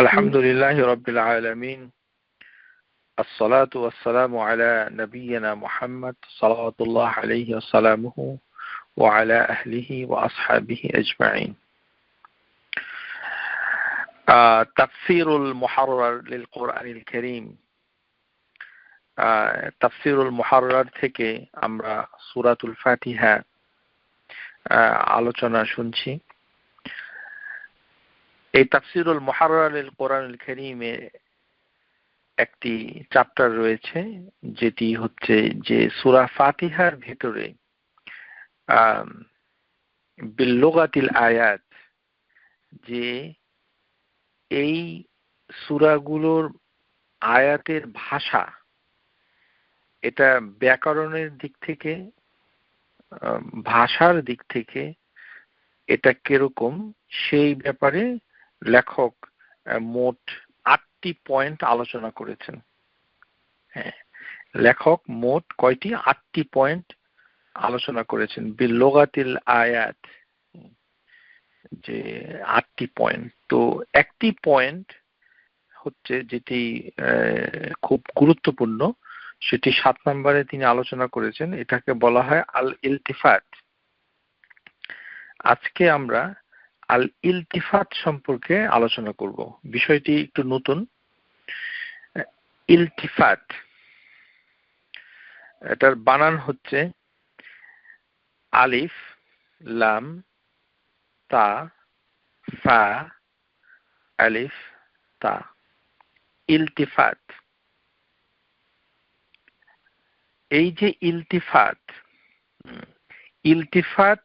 আলহামদুলিল্লাহি রাব্বিল আলামিন আসসালাতু ওয়াসসালামু আলা নাবিয়িনা মুহাম্মদ সাল্লাল্লাহু আলাইহি ওয়াসাল্লামু ওয়া আলা আহলিহি ওয়া আসহাবিহি আজমাইন। তাফসীরুল মুহাররার লিল কুরআনিল কারীম। তাফসীরুল মুহাররার থেকে আমরা সূরাতুল ফাতিহা আলোচনা শুনছি। এই তাফসীরুল মুহাররার লিল কুরআনিল কারীমে একটি চ্যাপ্টার রয়েছে, যেটি হচ্ছে যে সূরা ফাতিহার ভিতরে বিল লুগাতিল আয়াত, যে এই সূরাগুলোর আয়াতের ভাষা, এটা ব্যাকরণের দিক থেকে, ভাষার দিক থেকে এটা কিরকম, সেই ব্যাপারে লেখক মোট 8টি পয়েন্ট আলোচনা করেছেন। হ্যাঁ, লেখক মোট কয়টি? 8টি পয়েন্ট আলোচনা করেছেন। বিল লুগাতিল আয়াত, যে 8টি পয়েন্ট। তো একটি পয়েন্ট হচ্ছে যেটি খুব গুরুত্বপূর্ণ, সেটি 7 নম্বরে তিনি আলোচনা করেছেন। এটাকে বলা হয় আল ইলতিফাত। আজকে আমরা আল ইলতিফাত সম্পর্কে আলোচনা করব। বিষয়টি একটু নতুন। ইলতিফাত, এটার বানান হচ্ছে আলিফ লাম তা ফা আলিফ তা, ইলতিফাত। এই যে ইলতিফাত, ইলতিফাত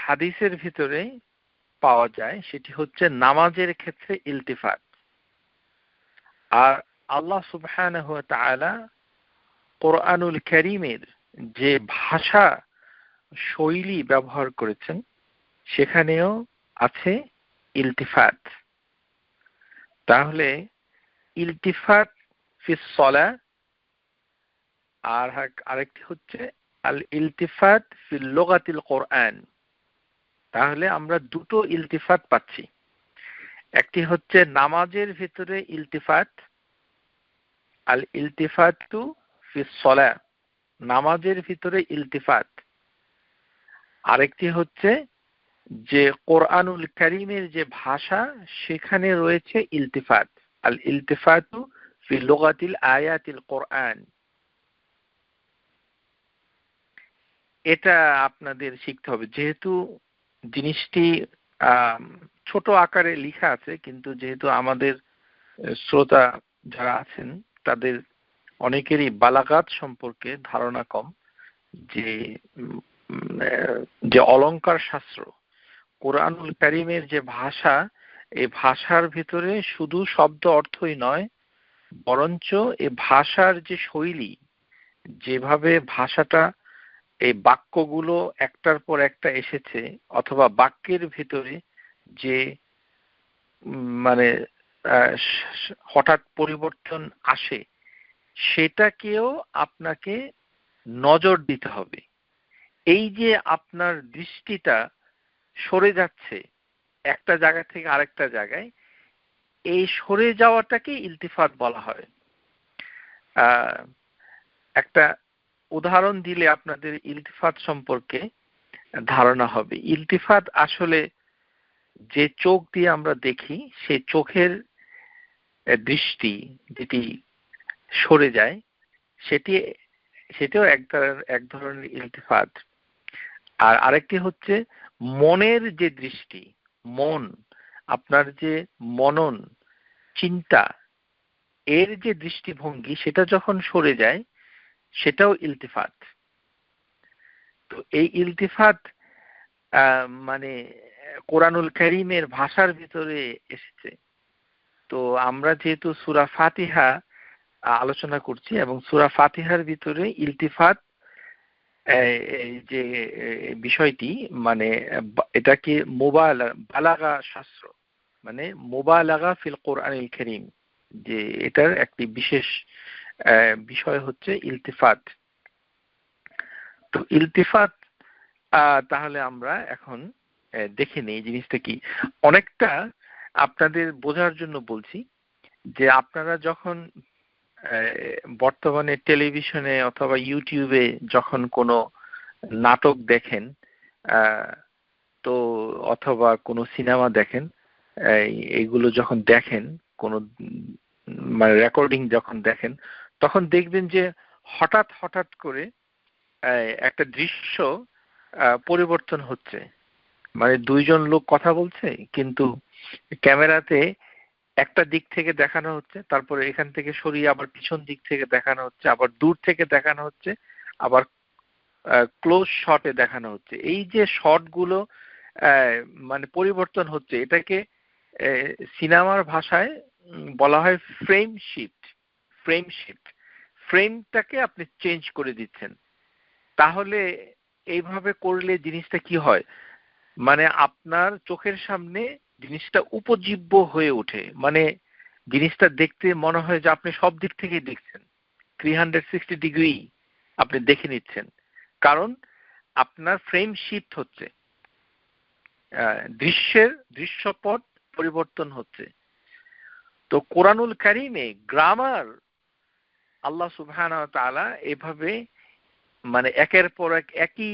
হাদিসের ভিতরে পাওয়া যায়, সেটি হচ্ছে নামাজের ক্ষেত্রে ইলতিফাত। আর আল্লাহ সুবহানাহু ওয়া তাআলা কোরআনুল কারীমের যে ভাষা শৈলী ব্যবহার করেছেন, সেখানেও আছে ইলতিফাত। তাহলে ইলতিফাত ফিস সালাহ, আর আরেকটি হচ্ছে আল ইলতিফাত ফিল লুগাতিল কোরআন। তাহলে আমরা দুটো ইলতিফাত পাচ্ছি। একটি হচ্ছে নামাজের ভিতরে ইলতিফাত, আল ইলতিফাতু ফিস সালাহ, নামাজের ভিতরে ইলতিফাত। আরেকটি হচ্ছে যে কোরআনুল কারীমের যে ভাষা, সেখানে রয়েছে ইলতিফাত, আল ইলতিফাতু ফি লুগাতিল আয়াতিল কোরআন। এটা আপনাদের শিখতে হবে, যেহেতু জিনিসটি ছোট আকারে লেখা আছে, কিন্তু যেহেতু আমাদের শ্রোতা যারা আছেন তাদের অনেকেরই বালাগাত সম্পর্কে ধারণা কম, যে অলংকার শাস্ত্র, কোরআনুল কারীমের যে ভাষা, এই ভাষার ভিতরে শুধু শব্দ অর্থই নয়, বরঞ্চ এই ভাষার যে শৈলী, যেভাবে ভাষাটা, এই বাক্যগুলো একটার পর একটা এসেছে, অথবা বাক্যের ভিতরে যে মানে হঠাৎ পরিবর্তন আসে, সেটাকেও আপনাকে নজর দিতে হবে। এই যে আপনার দৃষ্টিটা সরে যাচ্ছে একটা জায়গা থেকে আরেকটা জায়গায়, এই সরে যাওয়াটাকে ইলতিফাত বলা হয়। একটা উদাহরণ দিলে আপনাদের ইলতিফাত সম্পর্কে ধারণা হবে। ইলতিফাত আসলে যে চোখ দিয়ে আমরা দেখি, সেই চোখের দৃষ্টি যেটি সরে যায়, সেটিও এক ধরনের ইলতিফাত। আর আরেকটি হচ্ছে মনের যে দৃষ্টি, মন, আপনার যে মনন, চিন্তা, এর যে দৃষ্টিভঙ্গি, সেটা যখন সরে যায়, সেটাও ইলতিফাত। তো এই ইলতিফাত মানে কোরআনুল কারীমের ভাষার ভিতরে এসেছে। তো আমরা যেহেতু সূরা ফাতিহা আলোচনা করছি, এবং সূরা ফাতিহার ভিতরে ইলতিফাত যে বিষয়টি, মানে এটাকে বালাগা শাস্ত্র, মানে মুবালাগা ফিল কোরআনিল কারীম, যে এটার একটি বিশেষ বিষয় হচ্ছে ইলতিফাত। তো ইলতিফাত তাহলে আমরা এখন দেখে নিই জিনিসটা কি। অনেকটা আপনাদের বোঝার জন্য বলছি যে আপনারা যখন বর্তমানে টেলিভিশনে অথবা ইউটিউবে যখন কোনো নাটক দেখেন, তো অথবা কোনো সিনেমা দেখেন, এইগুলো যখন দেখেন, কোনো মানে রেকর্ডিং যখন দেখেন, তখন দেখবেন যে হঠাৎ হঠাৎ করে একটা দৃশ্য পরিবর্তন হচ্ছে। মানে দুইজন লোক কথা বলছে, কিন্তু ক্যামেরাতে একটা দিক থেকে দেখানো হচ্ছে, তারপরে এখান থেকে সরিয়ে আবার পিছন দিক থেকে দেখানো হচ্ছে, আবার দূর থেকে দেখানো হচ্ছে, আবার ক্লোজ শটে দেখানো হচ্ছে। এই যে শটগুলো মানে পরিবর্তন হচ্ছে, এটাকে সিনেমার ভাষায় বলা হয় ফ্রেম শিফট। ফ্রেম শিফট, ফ্রেমটাকে আপনি চেঞ্জ করে দিচ্ছেন। তাহলে এইভাবে করলে জিনিসটা কি হয়, মানে আপনার চোখের সামনে জিনিসটা উপজীব্য হয়ে ওঠে। মানে জিনিসটা দেখতে মনে হয় যে আপনি সব দিক থেকে দেখছেন, 360 ডিগ্রি আপনি দেখে নিচ্ছেন, কারণ আপনার ফ্রেম শিফট হচ্ছে, দৃশ্যপট পরিবর্তন হচ্ছে। তো কোরআনুল কারীমে গ্রামার আল্লাহ সুবহানাহু ওয়া তাআলা এভাবে মানে একের পর এক একই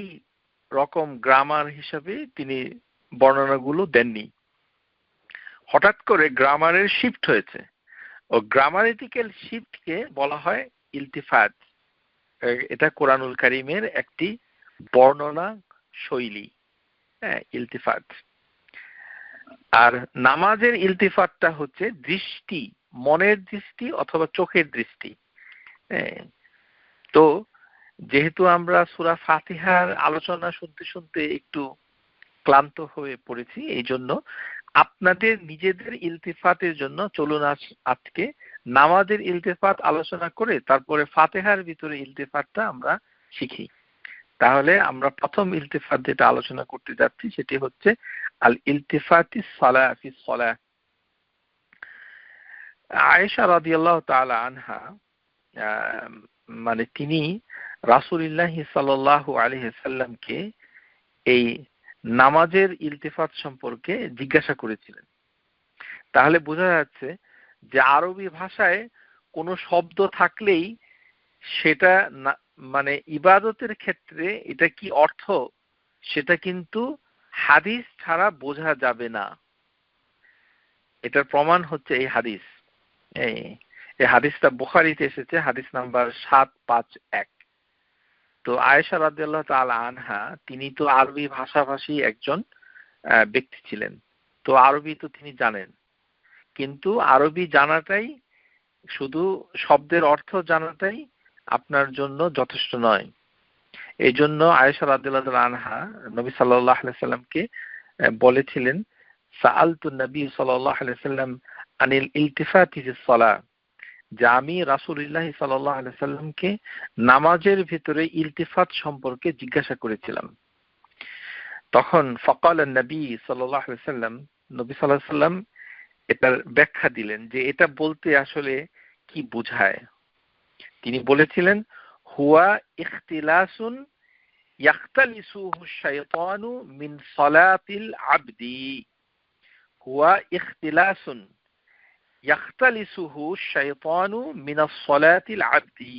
রকম গ্রামার হিসাবে তিনি বর্ণনাগুলো দেননি। হঠাৎ করে গ্রামারের শিফট হয়েছে, ও গ্রামারিটিক্যাল শিফটকে বলা হয় ইলতিফাত। এটা কোরআনুল কারীমের একটি বর্ণনা শৈলী, হ্যাঁ, ইলতিফাত। আর নামাজের ইলতিফাতটা হচ্ছে দৃষ্টি, মনের দৃষ্টি অথবা চোখের দৃষ্টি। তো যেহেতু আমরা সূরা ফাতিহার আলোচনা শুনতে শুনতে একটু ক্লান্ত হয়ে পড়েছি, এই জন্য আপনাদের নিজেদের ইলতিফাতের জন্য চলুন আজকে নামাজের ইলতিফাত আলোচনা করে তারপরে ফাতিহার ভিতরে ইলতিফাতটা আমরা শিখি। তাহলে আমরা প্রথম ইলতিফাত যেটা আলোচনা করতে যাচ্ছি সেটি হচ্ছে আল ইলতিফাতিস সালাহ ফিস সালাহ। আয়েশা রাদিয়াল্লাহু তাআলা আনহা মানে তিনি রাসূলুল্লাহ সাল্লাল্লাহু আলাইহি ওয়াসাল্লামকে এই নামাজের ইলতিফাত সম্পর্কে জিজ্ঞাসা করেছিলেন। তাহলে বোঝা যাচ্ছে যে আরবি ভাষায় কোনো শব্দ থাকলেই সেটা মানে ইবাদতের ক্ষেত্রে এটা কি অর্থ, সেটা কিন্তু হাদিস ছাড়া বোঝা যাবে না। এটার প্রমাণ হচ্ছে এই হাদিস। এই হাদিসটা বুখারীতে এসেছে, হাদিস নাম্বার 751। তো আয়েশা রাদিয়াল্লাহু তাআলা আনহা তিনি তো আরবি ভাষাভাষী একজন ব্যক্তি ছিলেন, তো আরবি তো তিনি জানেন, কিন্তু আরবি জানাটাই, শুধু শব্দের অর্থ জানাটাই আপনার জন্য যথেষ্ট নয়। এই জন্য আয়েশা রাদিয়াল্লাহু তাআলা আনহা নবী সাল্লাল্লাহু আলাইহি সাল্লামকে বলেছিলেন, সাআলতু নবী সাল্লাল্লাহু আলাইহি সাল্লাম আনিল ইলতিফাতি ফিস সালাহ, যে আমি রাসূলুল্লাহ সাল্লাল্লাহু আলাইহি সাল্লামকে নামাজের ভিতরে ইলতিফাত সম্পর্কে জিজ্ঞাসা করেছিলাম। তখন ফাকাল নবী সাল্লাল্লাহু আলাইহি সাল্লাম, নবী সাল্লাল্লাহু আলাইহি সাল্লাম এটার ব্যাখ্যা দিলেন যে এটা বলতে আসলে কি বোঝায়। তিনি বলেছিলেন, হুয়া ইখতিলাসুন ইয়াখতালিসুহু শাইতানু মিন সালাতিল আবদি। হুয়া ইখতিলাসুন ইয়াখতালিসুহু শাইতানু মিনাস সালাতিল আবদি।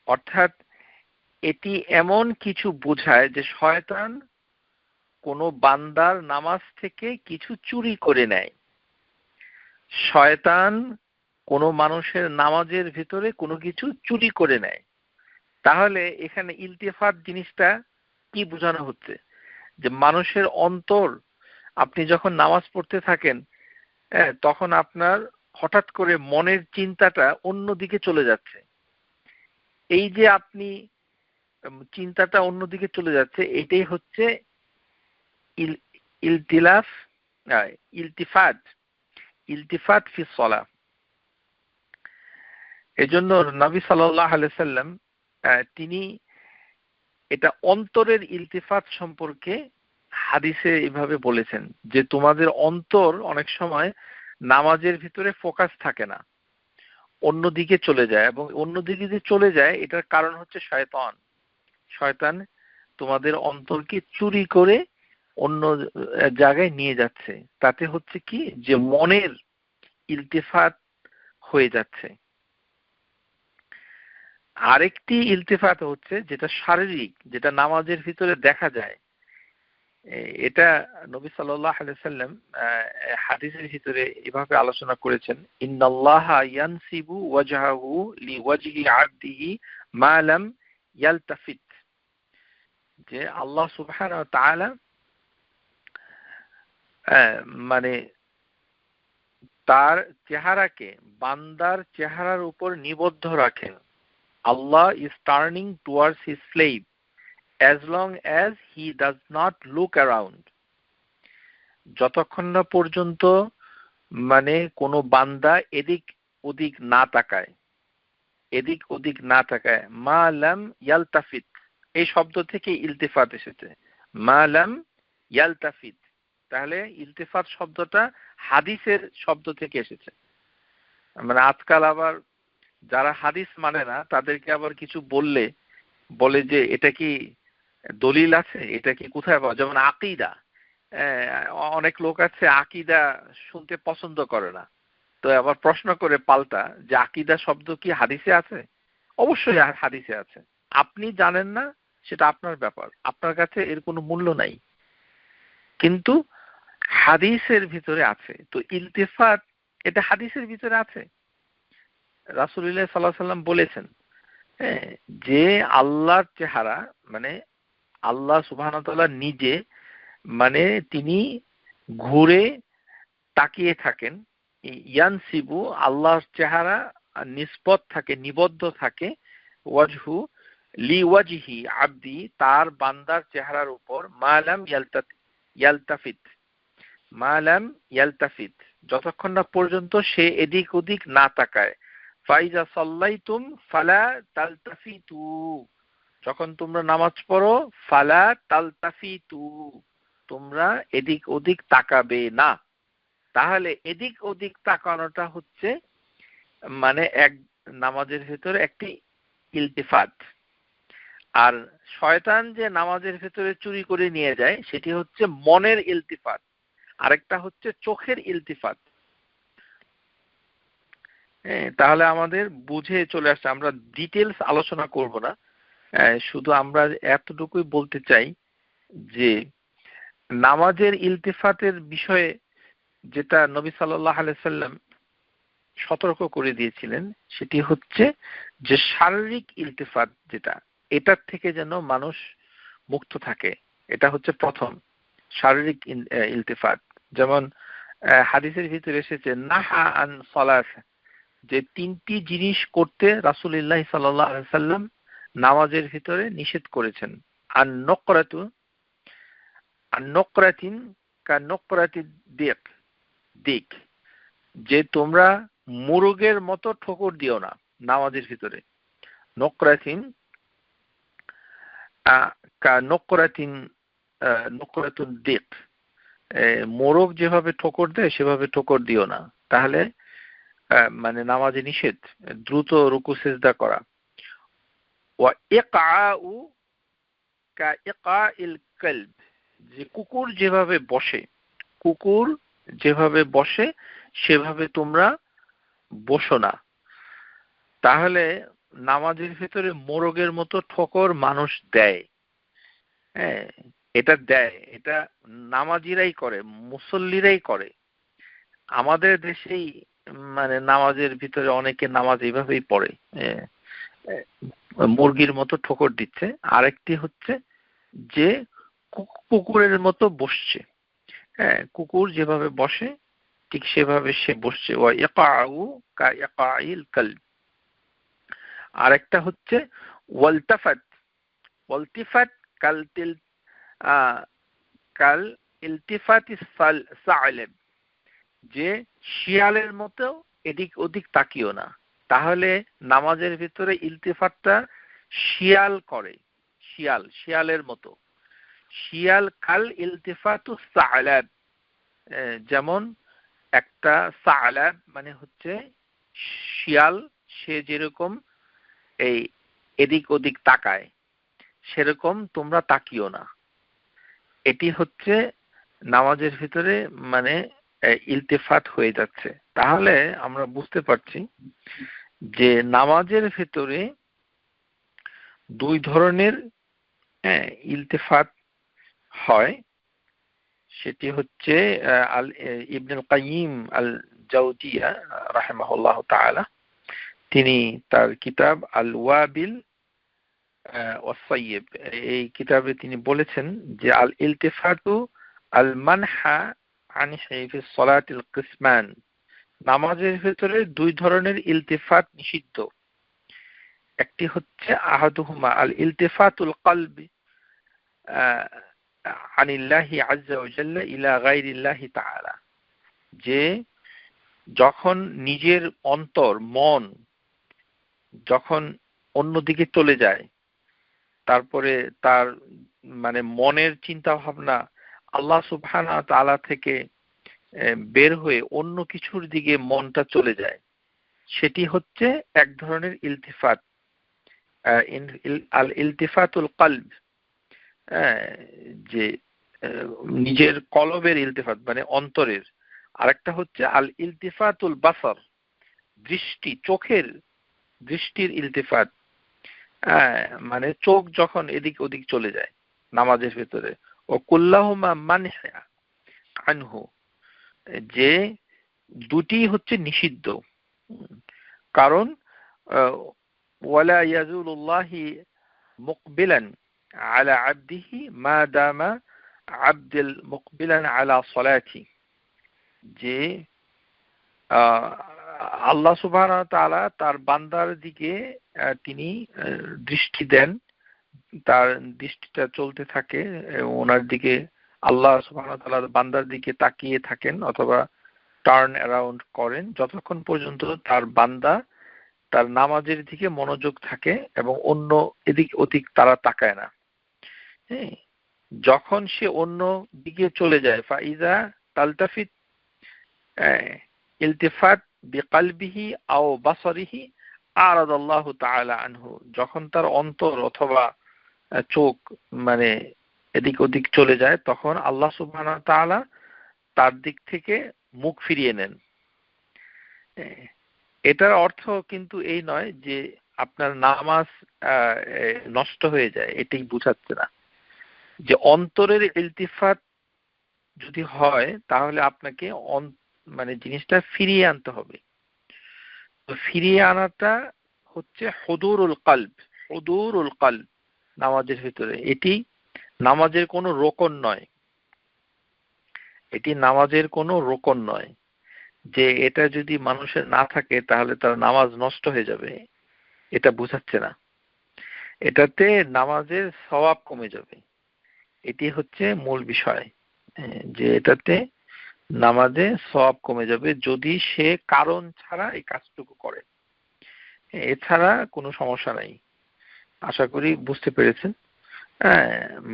অর্থাৎ এটি এমন কিছু বোঝায় যে শয়তান কোনো বান্দার নামাজ থেকে কিছু চুরি করে নেয়। শয়তান কোনো মানুষের নামাজের ভিতরে কোনো কিছু চুরি করে নেয়। তাহলে এখানে ইলতিফাত জিনিসটা কি বোঝানো হচ্ছে, যে মানুষের অন্তর, আপনি যখন নামাজ পড়তে থাকেন তখন আপনার হঠাৎ করে মনের চিন্তাটা অন্যদিকে চলে যাচ্ছে। এই যে আপনি চিন্তাটা অন্যদিকে চলে যাচ্ছে, এটাই হচ্ছে ইলতিলাফ, ইলতিফাত, ইলতিফাত ফিস সালাহ। এজন্য নবী সাল্লাল্লাহু আলাইহি সাল্লাম তিনি এটা অন্তরের ইলতিফাত সম্পর্কে হাদিসে এভাবে বলেছেন যে তোমাদের অন্তর অনেক সময় নামাজের ভিতরে ফোকাস থাকে না, অন্যদিকে চলে যায়, এবং অন্যদিকে যে চলে যায় এটার কারণ হচ্ছে শয়তান। শয়তান তোমাদের অন্তরকে চুরি করে অন্য জায়গায় নিয়ে যাচ্ছে। তাতে হচ্ছে কি যে মনের ইলতিফাত হয়ে যাচ্ছে। আরেকটি ইলতিফাত হচ্ছে যেটা শারীরিক, যেটা নামাজের ভিতরে দেখা যায়। এটা নবী সাল্লাল্লাহু আলাইহি ওয়াসাল্লাম হাদিসের ভিতরে এভাবে আলোচনা করেছেন, ইন্নাল্লাহা ইয়ানসিবু ওয়াজহাহু লিওয়াজহি আবদিহি মা লাম ইয়ালতাফিত, যে আল্লাহ সুবহানাহু ওয়া তাআলা মানে তার চেহারাকে বান্দার চেহারার উপর নিবদ্ধ রাখেন। আল্লাহ is turning towards his slave as long as he does not look around. যতক্ষণ না পর্যন্ত মানে কোনো বান্দা এদিক ওদিক না তাকায়, এদিক ওদিক না তাকায়। মা লাম ইয়ালতাফিত, এই শব্দ থেকে ইলতিফাত এসেছে, মা লাম ইয়ালতাফিত। তাহলে ইলতিফাত শব্দটা হাদিসের শব্দ থেকে এসেছে। মানে আজকাল আবার যারা হাদিস মানে না তাদেরকে আবার কিছু বললে বলে যে এটা কি দলিল আছে, এটা কি কোথায় পাওয়া, যেমন আকীদা। অনেক লোক আছে আকীদা শুনতে পছন্দ করে না, তো আবার প্রশ্ন করে পাল্টা যে আকীদা শব্দ কি হাদিসে আছে? অবশ্যই হাদিসে আছে, আপনি জানেন না, সেটা আপনার ব্যাপার, আপনার কাছে এর কোনো মূল্য নাই, কিন্তু হাদিসের ভিতরে আছে। তো ইলতিফাত এটা হাদিসের ভিতরে আছে। রাসূলুল্লাহ সাল্লাল্লাহু আলাইহি ওয়াসাল্লাম বলেছেন যে আল্লাহর চেহারা মানে আল্লাহ সুবহানাহু ওয়া তাআলা নিজে মানে তিনি ঘুরে তাকিয়ে থাকেন। ইয়ানসিবু, আল্লাহর চেহারা নিসবত থাকে, নিবদ্ধ থাকে, ওয়াজহু লিওয়াজহি আবদি, তার বান্দার চেহারার উপর, মালাম ইয়ালতাফিত, মালাম ইয়ালতাফিত, যতক্ষণ না পর্যন্ত সে এদিক ওদিক না তাকায়। ফাইজা সাল্লাইতুম ফালা তালতাফিতু, যখন তোমরা নামাজ পড়ো, ফালা তালতাফিতু, তোমরা এদিক ওদিক তাকাবে না। তাহলে এদিক ওদিক তাকানোটা হচ্ছে মানে এক নামাজের ভিতরে একটি ইলতিফাত। আর শয়তান যে নামাজের ভিতরে চুরি করে নিয়ে যায় সেটি হচ্ছে মনের ইলতিফাত, আরেকটা হচ্ছে চোখের ইলতিফাত। তাহলে আমাদের বুঝে চলে আসছে, আমরা ডিটেলস আলোচনা করব না, শুধু আমরা এতটুকুই বলতে চাই যে নামাজের ইলতিফাতের বিষয়ে যেটা নবী সাল্লাল্লাহু আলাইহি ওয়াসাল্লাম সতর্ক করে দিয়েছিলেন সেটি হচ্ছে যে শারীরিক ইলতিফাত যেটা, এটার থেকে যেন মানুষ মুক্ত থাকে। এটা হচ্ছে প্রথম শারীরিক ইলতিফাত। যেমন হাদিসের ভিতরে এসেছে নাহা আন সালাস, যে তিনটি জিনিস করতে রাসূলুল্লাহ সাল্লাল্লাহু আলাইহি ওয়াসাল্লাম নামাজের ভিতরে নিষেধ করেছেন। আন নকরাতু, আন নকরাতিন কা নকরাতি দিক, দিক, যে তোমরা মুরগের মতো ঠোকর দিও না নামাজের ভিতরে। নকরাতিন কা নকরাতিন নকরাতুন দিক, মোরগ যেভাবে ঠোকর দেয় সেভাবে ঠোকর দিও না। তাহলে মানে নামাজে নিষেধ দ্রুত রুকু সিজদা করা। ওয়া ইকআউ কা ইকআইল কলব, যে কুকুর যেভাবে বসে, কুকুর যেভাবে বসে সেভাবে তোমরা বসো না। তাহলে নামাজের ভিতরে মোরগের মতো ঠোকর মানুষ দেয়, হ্যাঁ এটা দেয়, এটা নামাজিরাই করে, মুসল্লিরাই করে। আমাদের দেশেই মানে নামাজের ভিতরে অনেকে নামাজ এইভাবেই পড়ে, মুরগির মতো ঠোকর দিচ্ছে। আরেকটি হচ্ছে যে কুকুরের মতো বসছে, হ্যাঁ কুকুর যেভাবে বসে ঠিক সেভাবে সে বসছে। ওয়া ইয়াকাউ কা ইয়াকাইল কলব। আরেকটা হচ্ছে ওয়ালতাফাত, ওয়ালতিফাত কাল তিল কাল ইলতিফাতিস সালেব, যে শিয়ালের মতো এদিক ওদিক তাকিও না। তাহলে নামাজের ভিতরে ইলতিফাতটা শিয়াল করে, শিয়াল শিয়ালের মতো, শিয়াল কাল ইলতিফাতু সালাব, যেমন একটা সালাব মানে হচ্ছে শিয়াল, সে যেরকম এই এদিক ওদিক তাকায় সেরকম তোমরা তাকিও না। এটি হচ্ছে নামাজের ভিতরে মানে ইলতিফাত হয়ে যাচ্ছে। তাহলে আমরা বুঝতে পারছি যে নামাজের ভেতরে দুই ধরনের ইলতিফাত হয়। সেটি হচ্ছে ইবনুল কাইয়িম আল জাওজিয়া রাহিমাহুল্লাহ তাআলা, তিনি তার কিতাব আল ওয়াবিল ওয়াস-সাইয়্যিব এই কিতাবে তিনি বলেছেন যে আল ইলতিফাতু আল মানহা আন হিফিস সালাতিল কিসমান, নামাজের ভেতরে দুই ধরনের ইলতিফাত নিষিদ্ধ। একটি হচ্ছে আহাদুহুমা আল ইলতিফাতুল কলবি আনিল্লাহি আযজা ওয়া জাল্লা ইলা গায়রিল্লাহি তাআলা, যে যখন নিজের অন্তর মন যখন অন্যদিকে চলে যায়, তারপরে তার মানে মনের চিন্তা ভাবনা আল্লাহ সুবহানাহু ওয়া তাআলা থেকে বের হয়ে অন্য কিছুর দিকে মনটা চলে যায়, সেটি হচ্ছে এক ধরনের ইলতিফাত, আল ইলতিফাতুল কলব, যে নিজের কলবের ইলতিফাত মানে অন্তরের। আরেকটা হচ্ছে আল ইলতিফাতুল বাসার, দৃষ্টি, চোখের দৃষ্টির ইলতিফাত, মানে চোখ যখন এদিক ওদিক চলে যায় নামাজের ভেতরে। ও কুল্লাহুমা মানহা আনহু, যে দুটি হচ্ছে নিষিদ্ধ। কারণ ওয়ালা ইয়াজুলুল্লাহি মুকবিলান আলা আবদিহি মা দামা আবদুল মুকবিলান আলা সালাতি, যে আল্লাহ সুবহানাহু ওয়া তাআলা তার বান্দার দিকে তিনি দৃষ্টি দেন, তার দৃষ্টিটা চলতে থাকে ওনার দিকে, আল্লাহ সুবহানাহু ওয়া তাআলা বান্দার দিকে তাকিয়ে থাকেন অথবা টার্ন অ্যারাউন্ড করেন যতক্ষণ পর্যন্ত তার বান্দা তার নামাজের দিকে মনোযোগ থাকে এবং অন্য এদিক ওদিক তারা তাকায় না। হ্যাঁ, যখন সে অন্য দিকে চলে যায় ফাইজা তালতাফিত ইলতিফাত বিকলবিহি আও বাসারিহি আরাদাল্লাহু তাআলা আনহু, যখন তার অন্তর অথবা চোখ মানে এদিক ওদিক চলে যায় তখন আল্লাহ সুবহানাহু ওয়া তাআলা তার দিক থেকে মুখ ফিরিয়ে নেন। এটার অর্থ কিন্তু এই নয় যে আপনার নামাজ নষ্ট হয়ে যায়, এটাই বুঝাচ্ছে না। যে অন্তরের ইলতিফাত যদি হয় তাহলে আপনাকে মানে জিনিসটা ফিরিয়ে আনতে হবে। তো ফিরিয়ে আনাটা হচ্ছে হুদুরুল কলব, হুদুরুল কলব নামাজের ভিতরে। এটি নামাজের কোনো রোকন নয়, এটি নামাজের কোনো রোকন নয় যে এটা যদি মানুষের না থাকে তাহলে তার নামাজ নষ্ট হয়ে যাবে, এটা বুঝাচ্ছে না। এটাতে নামাজের সওয়াব কমে যাবে, এটি হচ্ছে মূল বিষয়, যে এটাতে নামাজে সওয়াব কমে যাবে যদি সে কারণ ছাড়া এই কাজটুকু করে, এছাড়া কোনো সমস্যা নাই। আশা করি বুঝতে পেরেছেন।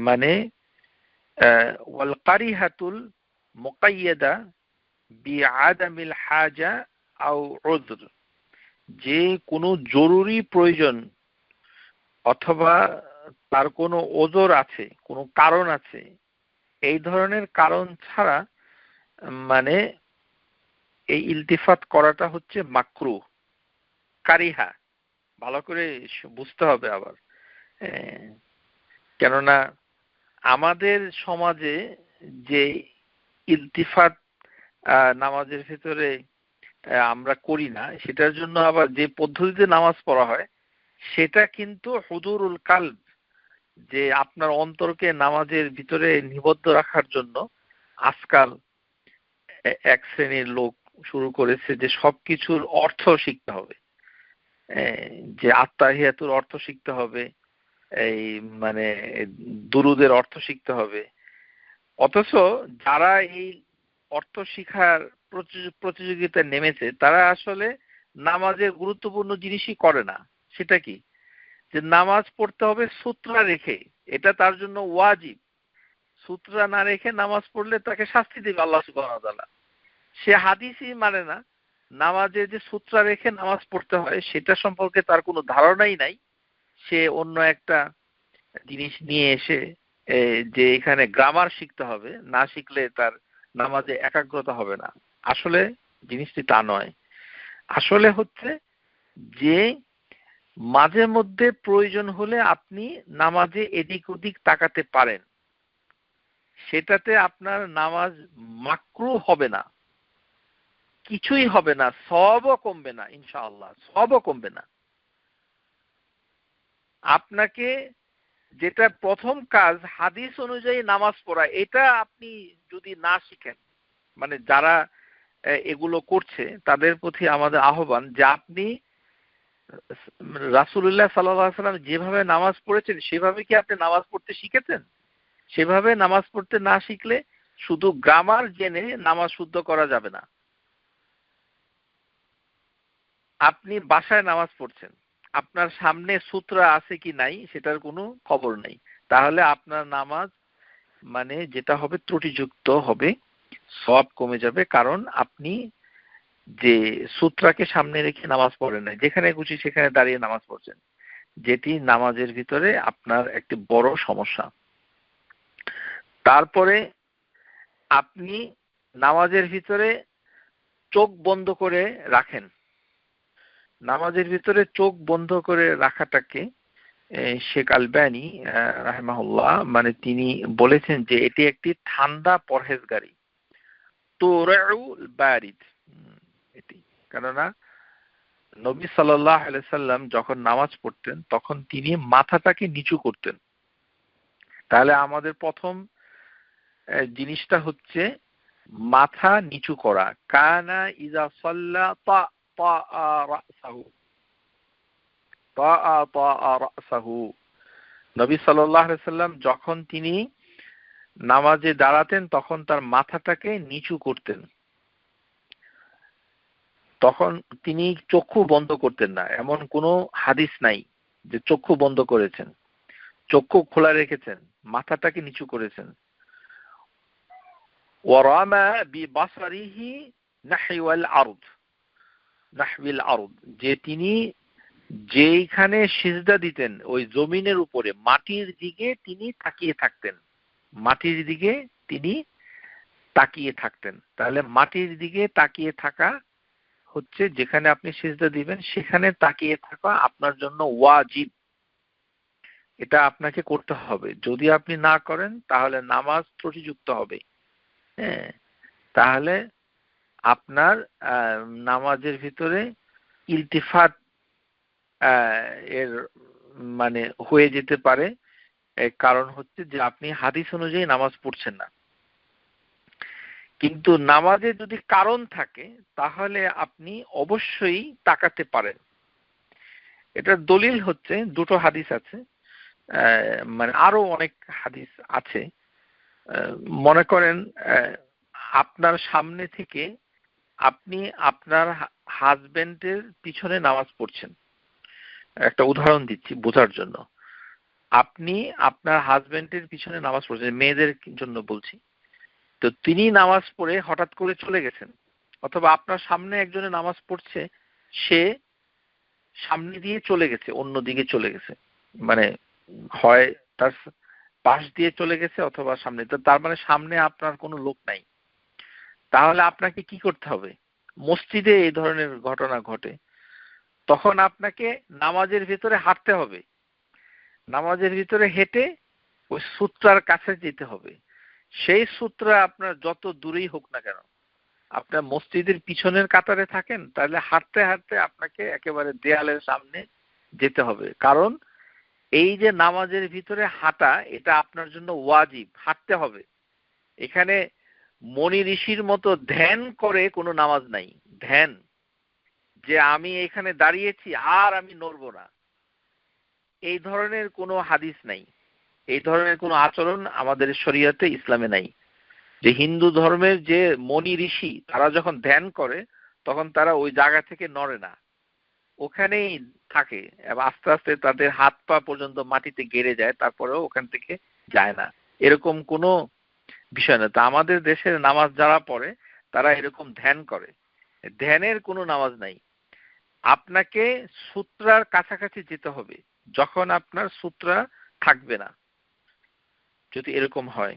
মানে ওয়াল কারিহাতুল মুকাইয়াদা বিআদামিল হাজা আও উযর, যে কোনো জরুরি প্রয়োজন অথবা তার কোনো ওজর আছে, কোনো কারণ আছে, এই ধরনের কারণ ছাড়া মানে এই ইলতিফাত করাটা হচ্ছে মাকরুহ, কারিহা। ভালো করে বুঝতে হবে আবার, কেননা আমাদের সমাজে যে ইলতিফাত নামাজের ভিতরে আমরা করি না, সেটার জন্য আবার যে পদ্ধতিতে নামাজ পড়া হয় সেটা কিন্তু হুদুরুল কালব, যে আপনার অন্তরকে নামাজের ভিতরে নিবদ্ধ রাখার জন্য আজকাল এক শ্রেণীর লোক শুরু করেছে যে সবকিছুর অর্থ শিখতে হবে, যে আত্তাহিয়াতুর অর্থ শিখতে হবে, এই মানে দুরুদের অর্থ শিখতে হবে। অথচ যারা এই অর্থ শিখার প্রতিযোগিতায় নেমেছে তারা আসলে নামাজের গুরুত্বপূর্ণ জিনিসই করে না। সেটা কি? যে নামাজ পড়তে হবে সূত্রা রেখে, এটা তার জন্য ওয়াজিব। সূত্রা না রেখে নামাজ পড়লে তাকে শাস্তি দেবে আল্লাহ সুবহানাহু ওয়া তাআলা। সে হাদিসই মানে না, নামাজে যে সূত্রা রেখে নামাজ পড়তে হয় সেটা সম্পর্কে তার কোনো ধারণাই নাই। সে অন্য একটা জিনিস নিয়ে এসে যে এখানে গ্রামার শিখতে হবে, না শিখলে তার নামাজে একাগ্রতা হবে না। আসলে জিনিসটি তা নয়। আসলে হচ্ছে যে মাঝে মধ্যে প্রয়োজন হলে আপনি নামাজে এদিক ওদিক তাকাতে পারেন, সেটাতে আপনার নামাজ মাকরুহ হবে না, কিছুই হবে না, সওয়াবও কমবে না, ইনশাআল্লাহ সওয়াবও কমবে না। আপনাকে যেটা প্রথম কাজ হাদিস অনুযায়ী নামাজ পড়া, এটা আপনি যদি না শিখেন, মানে যারা এগুলো করছে তাদের প্রতি আমাদের আহ্বান যে আপনি রাসূলুল্লাহ সাল্লাল্লাহু আলাইহি ওয়াসাল্লাম যেভাবে নামাজ পড়েছেন সেভাবে কি আপনি নামাজ পড়তে শিখেছেন? সেভাবে নামাজ পড়তে না শিখলে শুধু গ্রামার জেনে নামাজ শুদ্ধ করা যাবে না। আপনি বাসায় নামাজ পড়ছেন, আপনার সামনে সূত্রা আছে কি নাই সেটার কোনো খবর নাই, তাহলে আপনার নামাজ মানে যেটা হবে ত্রুটিযুক্ত হবে, সওয়াব কমে যাবে। কারণ আপনি যে সূত্রাকে সামনে রেখে নামাজ পড়েন না, যেখানে খুশি সেখানে দাঁড়িয়ে নামাজ পড়ছেন, যেটি নামাজের ভিতরে আপনার একটি বড় সমস্যা। তারপরে আপনি নামাজের ভিতরে চোখ বন্ধ করে রাখেন। নামাজের ভিতরে চোখ বন্ধ করে রাখাটাকে শেখ আলবানী রাহিমাহুল্লাহ মানে তিনি বলেছেন যে এটি একটি ঠান্ডা পরহেজগারি, তুরাউল বারিদ। এটি কেননা নবী সাল্লাল্লাহু আলাইহি সাল্লাম যখন নামাজ পড়তেন তখন তিনি মাথাটাকে নিচু করতেন। তাহলে আমাদের প্রথম জিনিসটা হচ্ছে মাথা নিচু করা। কানা ইযা সাল্লা তা তা রাসাহু, তা তা রাসাহু। নবী সাল্লাল্লাহু আলাইহি সাল্লাম যখন তিনি নামাজে দাঁড়াতেন তখন তার মাথাটাকে নিচু করতেন। তখন তিনি চক্ষু বন্ধ করতেন না, এমন কোনো হাদিস নাই যে চক্ষু বন্ধ করেছেন, চক্ষু খোলা রেখেছেন, মাথাটাকে নিচু করেছেন। ওয়ারামা বিবাসারিহি নাহওয়াল আরদ, নাহওয়াল আরদ, যে তিনি যেইখানে সিজদা দিতেন ওই জমিনের উপরে মাটির দিকে তিনি তাকিয়ে থাকতেন, মাটির দিকে তিনি তাকিয়ে থাকতেন। তাহলে মাটির দিকে তাকিয়ে থাকা হচ্ছে যেখানে আপনি সিজদা দিবেন সেখানে তাকিয়ে থাকা আপনার জন্য ওয়াজিব, এটা আপনাকে করতে হবে। যদি আপনি না করেন তাহলে নামাজ ত্রুটিযুক্ত হবে। হ্যাঁ, তাহলে আপনার নামাজের ভিতরে ইলতিফাত এর মানে হয়ে যেতে পারে। কারণ হচ্ছে যে আপনি হাদিস অনুযায়ী নামাজ পড়ছেন না। কিন্তু নামাজে যদি কারণ থাকে তাহলে আপনি অবশ্যই তাকাতে পারেন। এটার দলিল হচ্ছে দুটো হাদিস আছে, মানে আরো অনেক হাদিস আছে। মনে করেন আপনার সামনে থেকে আপনি আপনার হাজবেন্ডের পিছনে নামাজ পড়ছেন। একটা উদাহরণ দিচ্ছি বোঝার জন্য। আপনি আপনার হাজবেন্ডের পিছনে নামাজ পড়ছেন, মেয়েদের জন্য বলছি। তো তিনি নামাজ পড়ে হঠাৎ করে চলে গেছেন, অথবা আপনার সামনে একজনে নামাজ পড়ছে, সে সামনে দিয়ে চলে গেছে, অন্য দিকে চলে গেছে, মানে হয় তার পাশ দিয়ে চলে গেছে অথবা সামনে। তো তার মানে সামনে আপনার কোনো লোক নাই। তাহলে আপনাকে কি করতে হবে? মসজিদে এই ধরনের ঘটনা ঘটে, তখন আপনাকে নামাজের ভিতরে হাঁটতে হবে, নামাজের ভিতরে হেঁটে ওই সূত্রার কাছে যেতে হবে। সেই সূত্রা আপনার যত দূরেই হোক না কেন, আপনার মসজিদের পিছনের কাতারে থাকেন, তাহলে হাঁটতে হাঁটতে আপনাকে একেবারে দেয়ালের সামনে যেতে হবে। কারণ এই যে নামাজের ভিতরে হাঁটা, এটা আপনার জন্য ওয়াজিব, হাঁটতে হবে। এখানে মনি ঋষির মতো ধ্যান করে কোনো নামাজ নাই। ধ্যান যে আমি এখানে দাঁড়িয়েছি আর আমি নড়বো না, এই ধরনের কোনো হাদিস নাই, এই ধরনের কোনো আচরণ আমাদের শরীয়তে ইসলামে নাই। যে হিন্দু ধর্মের যে মনি ঋষি তারা যখন ধ্যান করে তখন তারা ওই জায়গা থেকে নড়ে না, ওখানেই থাকে এবং আস্তে আস্তে তাদের হাত পা পর্যন্ত মাটিতে গেড়ে যায়, তারপরেও ওখান থেকে যায় না, এরকম কোনো বিষয় না। তা আমাদের দেশের নামাজ যারা পড়ে তারা এরকম ধ্যান করে, ধ্যানের কোনো নামাজ নাই। আপনাকে সূত্রার কাছাকাছি যেতে হবে যখন আপনার সূত্রা থাকবে না। যদি এরকম হয়।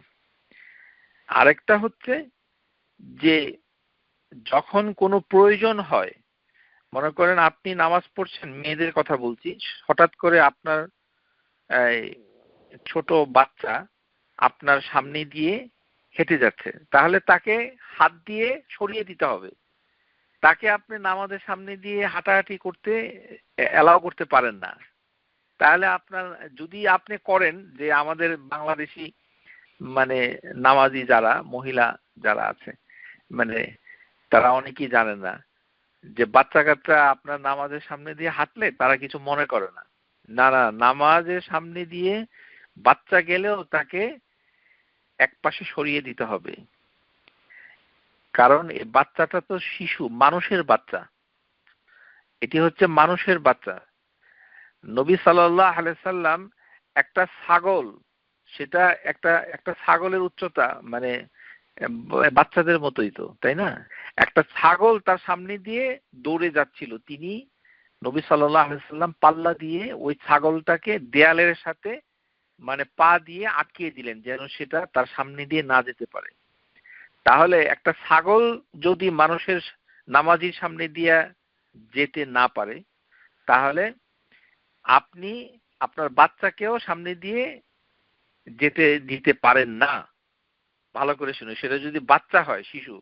আরেকটা হচ্ছে যে যখন কোনো প্রয়োজন হয়, মনে করেন আপনি নামাজ পড়ছেন, মেয়েদের কথা বলছি, হঠাৎ করে আপনার ছোট বাচ্চা আপনার সামনে দিয়ে হেঁটে যাচ্ছে, তাহলে তাকে হাত দিয়ে সরিয়ে দিতে হবে। তাকে আপনি নামাজের সামনে দিয়ে হাঁটাহাঁটি করতে অ্যালাউ করতে পারেন না। তাহলে আপনার, যদি আপনি করেন, যে আমাদের বাংলাদেশি মানে নামাজি যারা মহিলা যারা আছে, মানে তারা অনেকেই জানেন না যে বাচ্চা কাচ্চা আপনার নামাজের সামনে দিয়ে হাঁটলে তারা কিছু মনে করে না। না না, নামাজের সামনে দিয়ে বাচ্চা গেলেও তাকে একপাশে সরিয়ে দিতে হবে। কারণ এই বাচ্চাটা তো শিশু, মানুষের বাচ্চা, এটি হচ্ছে মানুষের বাচ্চা। নবী সাল্লাল্লাহু আলাইহি সাল্লাম একটা ছাগল, সেটা একটা ছাগলের উচ্চতা মানে বাচ্চাদের মতোই তো, তাই না? একটা ছাগল তার সামনে দিয়ে দৌড়ে যাচ্ছিল, তিনি নবী সাল্লাল্লাহু আলাইহি সাল্লাম পাল্লা দিয়ে ওই ছাগলটাকে দেয়ালের সাথে মানে পা দিয়ে আটকিয়ে দিলেন, যেন সেটা তার সামনে দিয়ে না যেতে পারে। তাহলে একটা ছাগল যদি মানুষের নামাজির সামনে দিয়ে যেতে না পারে, তাহলে আপনি আপনার বাচ্চাকেও সামনে দিয়ে যেতে দিতে পারেন না। ভালো করে শুনুন, সেটা যদি বাচ্চা হয়, শিশু,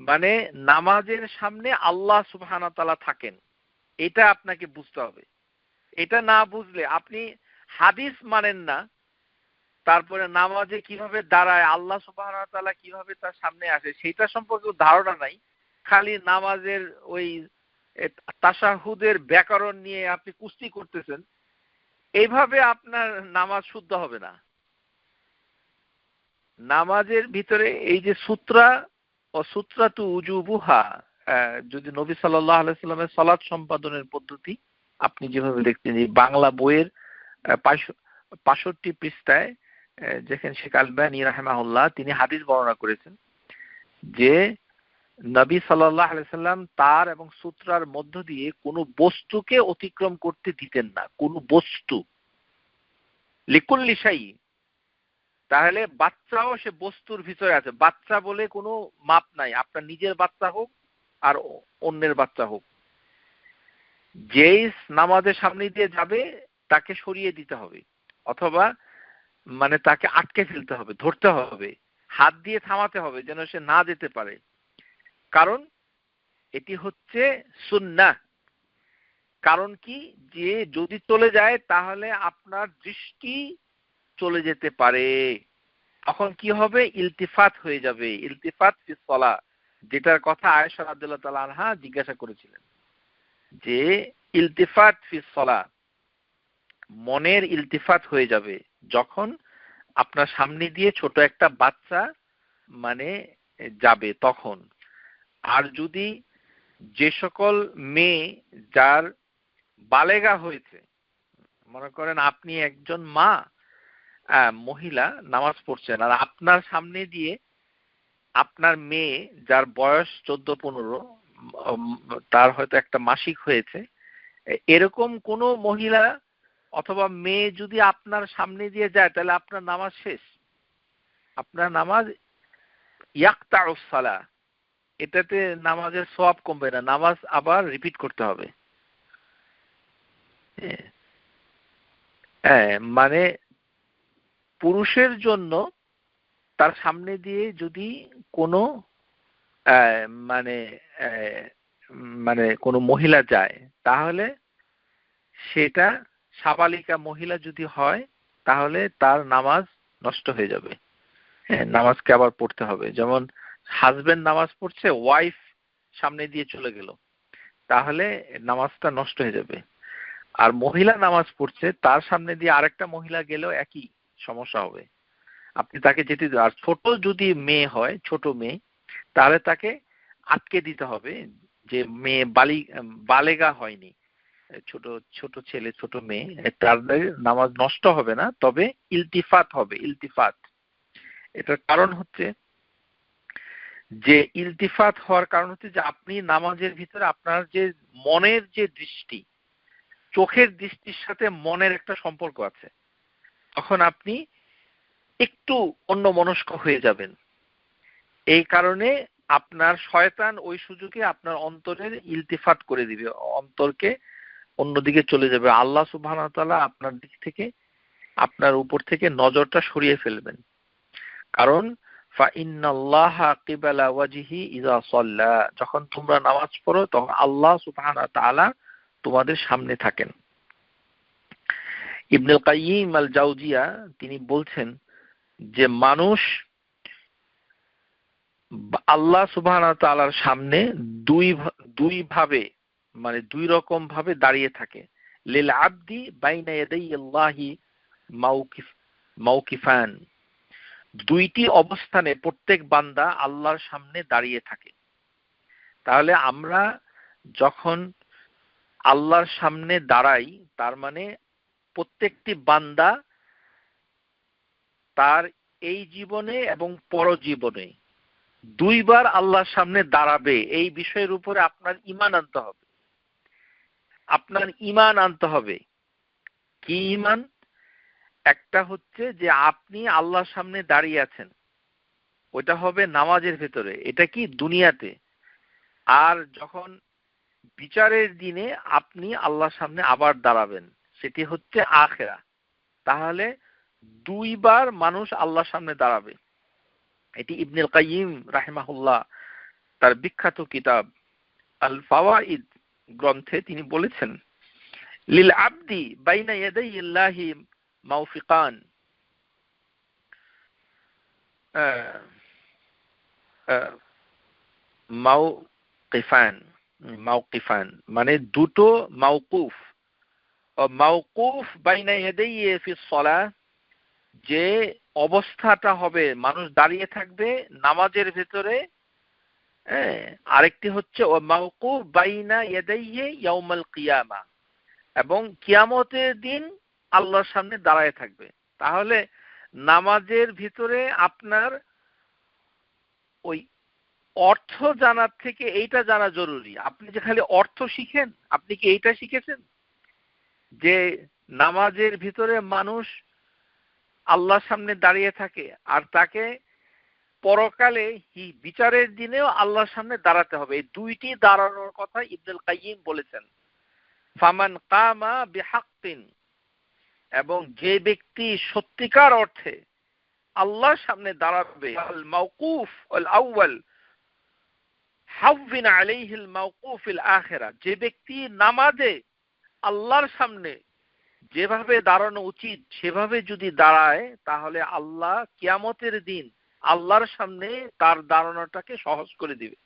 মানে নামাজের সামনে আল্লাহ সুবহানাহু ওয়া তাআলা থাকেন, এটা আপনাকে বুঝতে হবে। এটা না বুঝলে আপনি হাদিস মানেন না, তারপরে নামাজে কিভাবে দাঁড়ায়, আল্লাহ সুবহানাহু ওয়া তাআলা কিভাবে তার সামনে আসে সেটা সম্পর্কে ধারণা নাই। খালি নামাজের ওই তাশাহুদের ব্যাকরণ নিয়ে আপনি কুস্তি করতেছেন, এইভাবে আপনার নামাজ শুদ্ধ হবে না। নামাজের ভিতরে এই যে সূত্রা ও সূত্রাতু উজুবুহা, যদি নবী সাল্লাল্লাহু আলাইহি সাল্লামের সালাত সম্পাদনের পদ্ধতি আপনি যেভাবে দেখছেন, এই বাংলা বইয়ের ৬৫ পৃষ্ঠায় যেখানে শেখ আলবানী রাহিমাহুল্লাহ তিনি হাদিস বর্ণনা করেছেন যে নবী সাল্লাল্লাহু আলাইহি সাল্লাম তার এবং সূত্রার মধ্য দিয়ে কোনো বস্তুকে অতিক্রম করতে দিতেন না, কোনো বস্তু, লিকুল্লি শাই। তাহলে বাচ্চাও সে বস্তুর ভিতরে আছে, বাচ্চা বলে কোনো মাপ নাই, আপনার নিজের বাচ্চা হোক আর অন্যের বাচ্চা হোক, যেই নামাজের সামনে দিয়ে যাবে তাকে সরিয়ে দিতে হবে, অথবা মানে তাকে আটকে ফেলতে হবে, ধরতে হবে, হাত দিয়ে থামাতে হবে যেন সে না যেতে পারে। কারণ এটি হচ্ছে সুন্নাহ। কারণ কি, যে যদি চলে যায় তাহলে আপনার দৃষ্টি চলে যেতে পারে, তখন কি হবে, ইলতিফাত হয়ে যাবে, ইলতিফাত ফিস সালাহ, যেটার কথা আয়েশা রাদিয়াল্লাহু তাআলা আনহা জিজ্ঞাসা করেছিলেন, যে ইলতিফাত ফিস সালাহ, মনের ইলতিফাত হয়ে যাবে যখন আপনার সামনে দিয়ে ছোট একটা বাচ্চা মানে যাবে তখন। আর যদি যে সকল মেয়ে যার বালেগা হয়েছে, মনে করেন আপনি একজন মা, মহিলা নামাজ পড়ছেন, আর আপনার সামনে দিয়ে আপনার মেয়ে যার বয়স 14-15, তার হয়তো একটা মাসিক হয়েছে, এরকম কোনো মহিলা অথবা মেয়ে যদি আপনার সামনে দিয়ে যায়, তাহলে আপনার নামাজ শেষ, আপনার নামাজ ইয়াকতাউস সালাহ, এটাতে নামাজের সওয়াব কমবে না, নামাজ আবার রিপিট করতে হবে। মানে পুরুষের জন্য তার সামনে দিয়ে যদি কোনো মানে মানে কোনো মহিলা যায়, তাহলে সেটা সাবালিকা মহিলা যদি হয়, তাহলে তার নামাজ নষ্ট হয়ে যাবে। হ্যাঁ, নামাজকে আবার পড়তে হবে। যেমন হাজবেন্ড নামাজ পড়ছে, ওয়াইফ সামনে দিয়ে চলে গেল, তাহলে নামাজটা নষ্ট হয়ে যাবে। আর মহিলা নামাজ পড়ছে, তার সামনে দিয়ে আরেকটা মহিলা গেলেও একই সমস্যা হবে, আপনি তাকে যেতে দিন। আর ছোট যদি মেয়ে হয়, ছোট মেয়ে, তাহলে তাকে আটকে দিতে হবে, যে মেয়ে বালেগা হয়নি, ছোট ছোট ছেলে ছোট মেয়ে, তাদের নামাজ নষ্ট হবে না, তবে ইলতিফাত হবে, ইলতিফাত। এটার কারণ হচ্ছে যে ইলতিফাত হওয়ার কারণ হচ্ছে যে আপনি নামাজের ভিতরে আপনার যে মনের যে দৃষ্টি, চোখের দৃষ্টির সাথে মনের একটা সম্পর্ক আছে, তখন আপনি একটু অন্যমনস্ক হয়ে যাবেন। এই কারণে আপনার শয়তান ওই সুযোগে আপনার অন্তরের ইলতিফাত করে দিবে, অন্তরকে অন্যদিকে চলে যাবে। আল্লাহ সুবহানাহু ওয়া তাআলা আপনার দিক থেকে, আপনার উপর থেকে নজরটা সরিয়ে ফেলবেন। কারণ ফাইন্নাল্লাহা কিবালা ওয়াজহি ইযা সাল্লা, যখন তোমরা নামাজ পড়ো তখন আল্লাহ সুবহানাহু ওয়া তাআলা তোমাদের সামনে থাকেন। ইবনুল কাইয়িম আল জাওজিয়া তিনি বলছেন যে মানুষ আল্লাহ সুবহানাহু ওয়া তাআলার সামনে দুই ভাবে, মানে দুই রকম ভাবে দাঁড়িয়ে থাকে। লিল আবদি বাইনা ইয়াদাইল্লাহি মাওকিফান, দুইটি অবস্থানে প্রত্যেক বান্দা আল্লাহর সামনে দাঁড়িয়ে থাকে। তাহলে আমরা যখন আল্লাহর সামনে দাঁড়াই, তার মানে প্রত্যেকটি বান্দা তার এই জীবনে এবং পরজীবনে দুইবার আল্লাহর সামনে দাঁড়াবে। এই বিষয়ের উপরে আপনার ঈমান আনতে হবে। আপনার ঈমান আনতে হবে। কি ঈমান? একটা হচ্ছে যে আপনি আল্লাহর সামনে দাঁড়িয়ে আছেন, ওইটা হবে নামাজের ভেতরে, এটা কি দুনিয়াতে। আর যখন বিচারের দিনে আপনি আল্লাহর সামনে আবার দাঁড়াবেন, সেটি হচ্ছে আখিরা। তাহলে দুইবার মানুষ আল্লাহর সামনে দাঁড়াবে। এটি ইবনুল কাইয়িম রাহিমাহুল্লাহ তার বিখ্যাত কিতাব আল ফাওয়াইদ গ্রন্থে তিনি বলেছেন, লিল আবদি বাইনা ইয়াদাইল্লাহি মাওফিকান, মাওকিফান মানে দুটো মাওকুফ। মাওকুফ বাইনা ইয়াদাইহি ফিস সালাহ, যে অবস্থাটা হবে মানুষ দাঁড়িয়ে থাকবে নামাজের ভেতরে। আরেকটি হচ্ছে ও মাওকুফ বাইনা ইয়াদাইহি ইয়াউমাল কিয়ামা, এবং কিয়ামতের দিন আল্লাহর সামনে দাঁড়ায় থাকবে। তাহলে নামাজের ভিতরে আপনার ওই অর্থ জানার থেকে এইটা জানা জরুরি। আপনি যে খালি অর্থ শিখেন, আপনি কি এইটা শিখেছেন যে নামাজের ভিতরে মানুষ আল্লাহর সামনে দাঁড়িয়ে থাকে, আর তাকে পরকালে বিচারের দিনেও আল্লাহর সামনে দাঁড়াতে হবে। এই দুইটি দাঁড়ানোর কথা ইবনুল কাইয়িম বলেছেন। ফামান কামা বিহাক্কিন, এবং যে ব্যক্তি সত্যিকার অর্থে আল্লাহর সামনে দাঁড়াবে, আল মাওকুফ আল আউয়াল হাওবিন আলাইহিল মাওকুফিল আখিরা, যে ব্যক্তি নামাজে আল্লাহর সামনে যেভাবে দাঁড়ানো উচিত সেভাবে যদি দাঁড়ায়, তাহলে আল্লাহ কিয়ামতের দিন আল্লাহর সামনে তার দাঁড়ানোটাকে সহজ করে দিবে।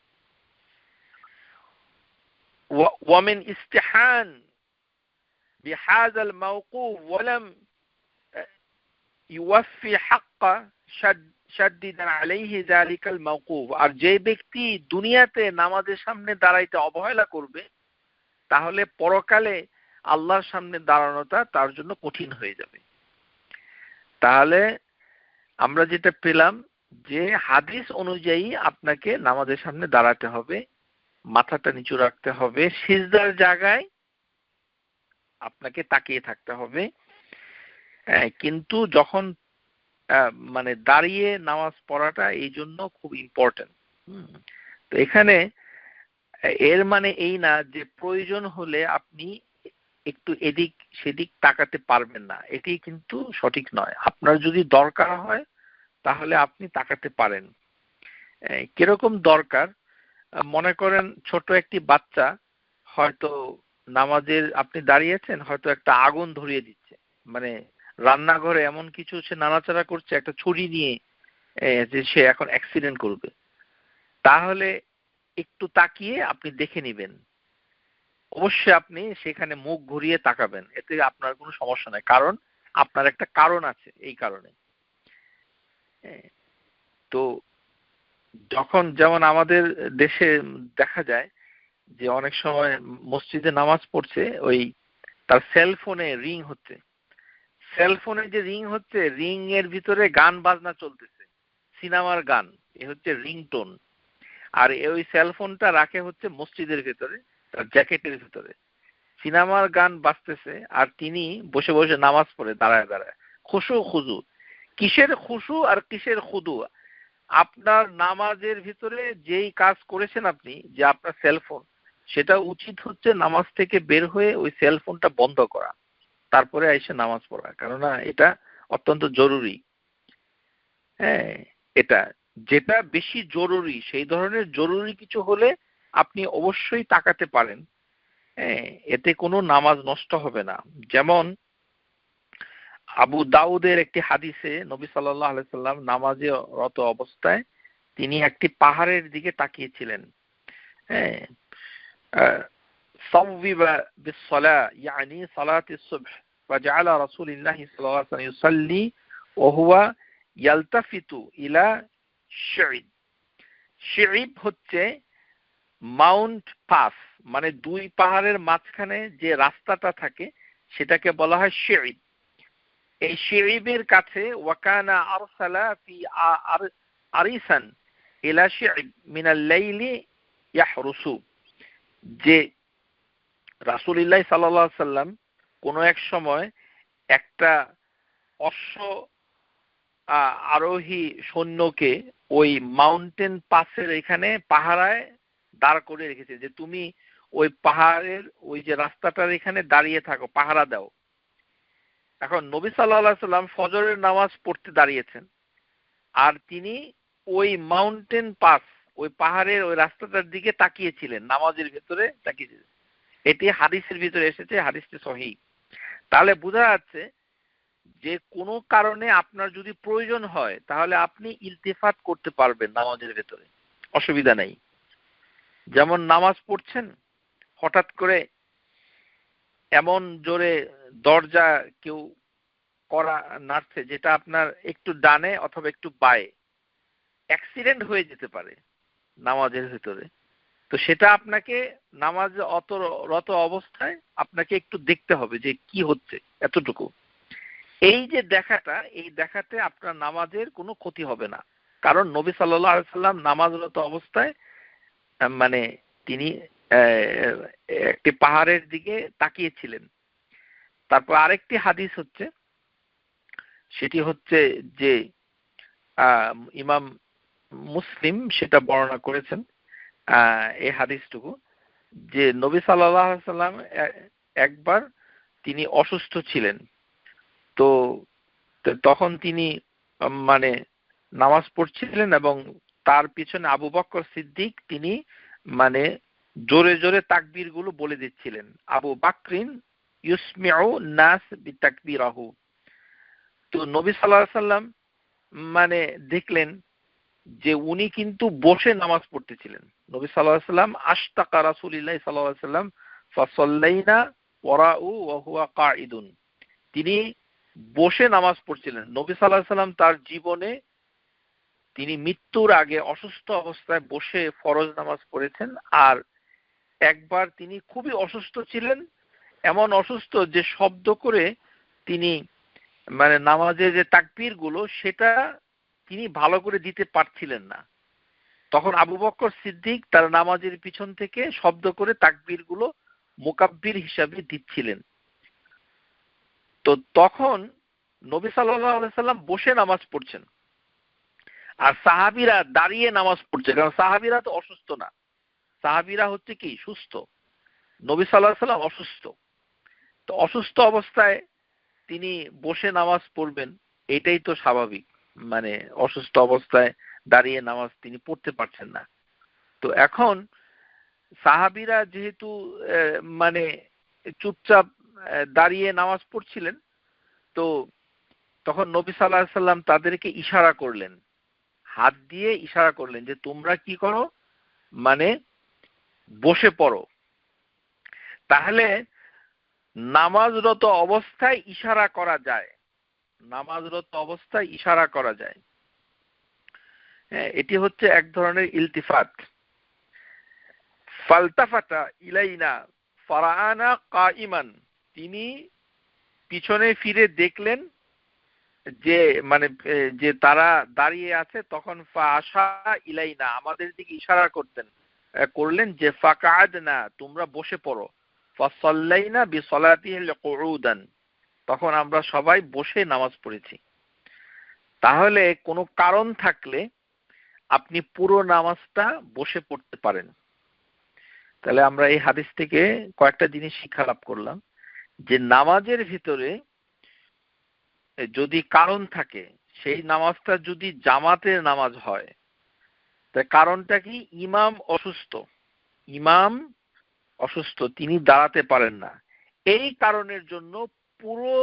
ওয়ামিন ইস্তিহান বিহাযাল মাওকুফ ওয়ালাম ইউওয়াফি হাক্কা শাদ্দিদান আলাইহি যালিকাল মাওকুফ, আর যে ব্যক্তি দুনিয়াতে নামাজের সামনে দাঁড়াইতে অবহেলা করবে, তাহলে পরকালে আল্লাহর সামনে দাঁড়ানোটা তার জন্য কঠিন হয়ে যাবে। তাহলে আমরা যেটা পেলাম যে হাদিস অনুযায়ী আপনাকে নামাজের সামনে দাঁড়াতে হবে, মাথাটা নিচু রাখতে হবে, সিজদার জায়গায় আপনাকে তাকিয়ে থাকতে হবে। কিন্তু যখন মানে দাঁড়িয়ে নামাজ পড়াটা এই জন্য খুব ইম্পর্টেন্ট। তো এখানে এর মানে এই না যে প্রয়োজন হলে আপনি একটু এদিক সেদিক তাকাতে পারবেন না, এটি কিন্তু সঠিক নয়। আপনার যদি দরকার হয় তাহলে আপনি তাকাতে পারেন। কিরকম দরকার? মনে করেন ছোট একটি বাচ্চা হয়তো নামাজের, আপনি দাঁড়িয়েছেন, হয়তো একটা আগুন ধরিয়ে দিচ্ছে, মানে রান্নাঘরে এমন কিছু সে নাড়াচাড়া করছে একটা ছুরি নিয়ে, যে সে এখন অ্যাক্সিডেন্ট করবে। তাহলে একটু তাকিয়ে আপনি দেখে নিবেন, অবশ্যই আপনি সেখানে মুখ ঘুরিয়ে তাকাবেন, এতে আপনার কোনো সমস্যা নাই, কারণ আপনার একটা কারণ আছে। এই কারণে তো যখন যেমন আমাদের দেশে দেখা যায় যে অনেক সময় মসজিদে নামাজ পড়ছে, ওই তার সেলফোনে রিং হচ্ছে, সেলফোনে যে রিং হচ্ছে, রিং এর ভিতরে গান বাজনা চলতেছে, সিনেমার গান, এ হচ্ছে রিংটোন। আর ওই সেলফোনটা রাখে হচ্ছে মসজিদের ভিতরে, তার জ্যাকেটের ভিতরে, সিনেমার গান বাজতেছে, আর তিনি বসে বসে নামাজ পড়ে দাঁড়ায় দাঁড়ায় খুশু খুজু। কিসের খুশু আর কিসের খুদু? আপনার নামাজের ভিতরে যেই কাজ করেছেন আপনি, যে আপনার সেলফোন, সেটা উচিত হচ্ছে নামাজ থেকে বের হয়ে ওই সেলফোনটা বন্ধ করা, তারপরে এসে নামাজ পড়া, কেননা এটা অত্যন্ত জরুরি। হ্যাঁ, এটা যেটা বেশি জরুরি, সেই ধরনের জরুরি কিছু হলে আপনি অবশ্যই তাকাতে পারেন। হ্যাঁ, এতে কোনো নামাজ নষ্ট হবে না। যেমন আবু দাউদের একটি হাদিসে নবী সাল্লাল্লাহু আলাইহি সাল্লাম নামাজে রত অবস্থায় তিনি একটি পাহাড়ের দিকে তাকিয়েছিলেন। হ্যাঁ, সাওবিবা বিসসালাহ ইয়ানি সালাতিস সুবহ ফাজআলা রাসূলুল্লাহ সাল্লাল্লাহু আলাইহি ওয়াসাল্লাম ইউসাল্লি ওয়া হুয়া ইয়ালতাফিতু ইলা শি'ব। শি'ব হচ্ছে মাউন্ট পাস, মানে দুই পাহাড়ের মাঝখানে যে রাস্তাটা থাকে সেটাকে বলা হয় শি'ব। এই শি'বের কাছে ওয়াকানা আরসালা ফি আরিসান ইলা শি'ব মিনাল লাইলি ইয়াহরুসু, যে রাসূলুল্লাহ সাল্লাল্লাহু আলাইহি সাল্লাম কোন এক সময় একটা অশ্ব আরোহী সৈন্যকে ওই মাউন্টেন পাসের এখানে পাহারায় দাঁড় করে রেখেছে, যে তুমি ওই পাহাড়ের ওই যে রাস্তাটার এখানে দাঁড়িয়ে থাকো, পাহারা দাও। এখন নবী সাল্লাল্লাহু আলাইহি সাল্লাম ফজরের নামাজ পড়তে দাঁড়িয়েছেন, আর তিনি ওই মাউন্টেন পাস, ওই পাহাড়ের ওই রাস্তাটার দিকে তাকিয়েছিলেন, নামাজের ভিতরে তাকিয়েছিলেন। এটি হাদিসের ভিতরে এসেছে, হাদিসটি সহিহ। তাহলে বোঝা যাচ্ছে যে কোনো কারণে আপনার যদি প্রয়োজন হয় তাহলে আপনি ইলতিফাত করতে পারবেন নামাজের ভেতরে, অসুবিধা নেই। যেমন নামাজ পড়ছেন, হঠাৎ করে এমন জোরে দরজা কেউ করা নাড়ছে যেটা আপনার একটু ডানে অথবা একটু বায়ে, অ্যাক্সিডেন্ট হয়ে যেতে পারে নামাজের ভিতরে। তো সেটা আপনাকে নামাজে রত অবস্থায় আপনাকে একটু দেখতে হবে যে কি হচ্ছে, এতটুকু। এই যে দেখাটা, এই দেখাতে আপনার নামাজের কোনো ক্ষতি হবে না, কারণ নবী সাল্লাল্লাহু আলাইহি সাল্লাম নামাজরত অবস্থায় মানে তিনি একটি পাহাড়ের দিকে তাকিয়েছিলেন। তারপর আরেকটি হাদিস হচ্ছে, সেটি হচ্ছে যে ইমাম মুসলিম সেটা বর্ণনা করেছেন, এই হাদিসটুকু, যে নবী সাল্লাল্লাহু আলাইহি সাল্লাম একবার তিনি অসুস্থ ছিলেন। তো তখন তিনি মানে নামাজ পড়ছিলেন এবং তার পিছনে আবু বকর সিদ্দিক তিনি মানে জোরে জোরে তাকবীর গুলো বলে দিচ্ছিলেন। আবু বাকরিন ইউসমিউ নাস বিতাকবীরাহু। তো নবী সাল্লাল্লাহু আলাইহি সাল্লাম মানে দেখলেন যে উনি কিন্তু বসে নামাজ পড়তেছিলেন। নবী সাল্লাল্লাহু আলাইহি সাল্লাম আশতাকা রাসূলুল্লাহ সাল্লাল্লাহু আলাইহি সাল্লাম ফাসাল্লাইনা ওয়ারাউ ওয়া হুয়া কাঈদুন। তিনি বসে নামাজ পড়ছিলেন। নবী সাল্লাল্লাহু আলাইহি সাল্লাম তার জীবনে তিনি মৃত্যুর আগে অসুস্থ অবস্থায় বসে ফরজ নামাজ পড়েছেন, আর একবার তিনি খুবই অসুস্থ ছিলেন, এমন অসুস্থ যে শব্দ করে তিনি মানে নামাজের যে তাকবীর গুলো সেটা তিনি ভালো করে দিতে পারছিলেন না। তখন আবু বকর সিদ্দিক তার নামাজের পিছন থেকে শব্দ করে তাকবীর গুলো মুকাব্বির হিসাবে দিচ্ছিলেন। তো তখন নবী সাল্লাল্লাহু আলাইহি সাল্লাম বসে নামাজ পড়ছেন, আর সাহাবীরা দাঁড়িয়ে নামাজ পড়ছে, কারণ সাহাবীরা তো অসুস্থ না, সাহাবীরা হচ্ছে কি সুস্থ, নবী সাল্লাল্লাহু আলাইহি সাল্লাম অসুস্থ। তো অসুস্থ অবস্থায় তিনি বসে নামাজ পড়বেন, এটাই তো স্বাভাবিক, মানে অসুস্থ অবস্থায় দাঁড়িয়ে নামাজ তিনি পড়তে পারছেন না। তো এখন সাহাবীরা যেহেতু মানে চুপচাপ দাঁড়িয়ে নামাজ পড়ছিলেন, তো তখন নবী সাল্লাল্লাহু আলাইহি সাল্লাম তাদেরকে ইশারা করলেন, হাত দিয়ে ইশারা করলেন যে তোমরা কি করো, মানে বসে পড়ো। তাহলে নামাজরত অবস্থায় ইশারা করা যায়, নামাজরত অবস্থায় ইশারা করা যায়। হ্যাঁ, এটি হচ্ছে এক ধরনের ইলতিফাত। ফালতাফাতা ইলাইনা ফারাআনা কাইমান, তিনি পিছনে ফিরে দেখলেন যে মানে যে তারা দাঁড়িয়ে আছে, তখন ফাআশা ইলাইনা, আমাদের দিকে ইশারা করলেন যে ফাকাদনা, তোমরা বসে পড়ো। ফাসাল্লাইনা বিসলাতিহি কুউদান, তখন আমরা সবাই বসে নামাজ পড়েছি। তাহলে কোনো কারণ থাকলে আপনি পুরো নামাজটা বসে পড়তে পারেন। তাহলে আমরা এই হাদিস থেকে কয়েকটা জিনিস শিক্ষা লাভ করলাম, যে নামাজের ভিতরে যদি কারণ থাকে, সেই নামাজটা যদি জামাতের নামাজ হয়, তার কারণটা কি? ইমাম অসুস্থ, ইমাম অসুস্থ, তিনি দাঁড়াতে পারেন না। এই কারণের জন্য পুরো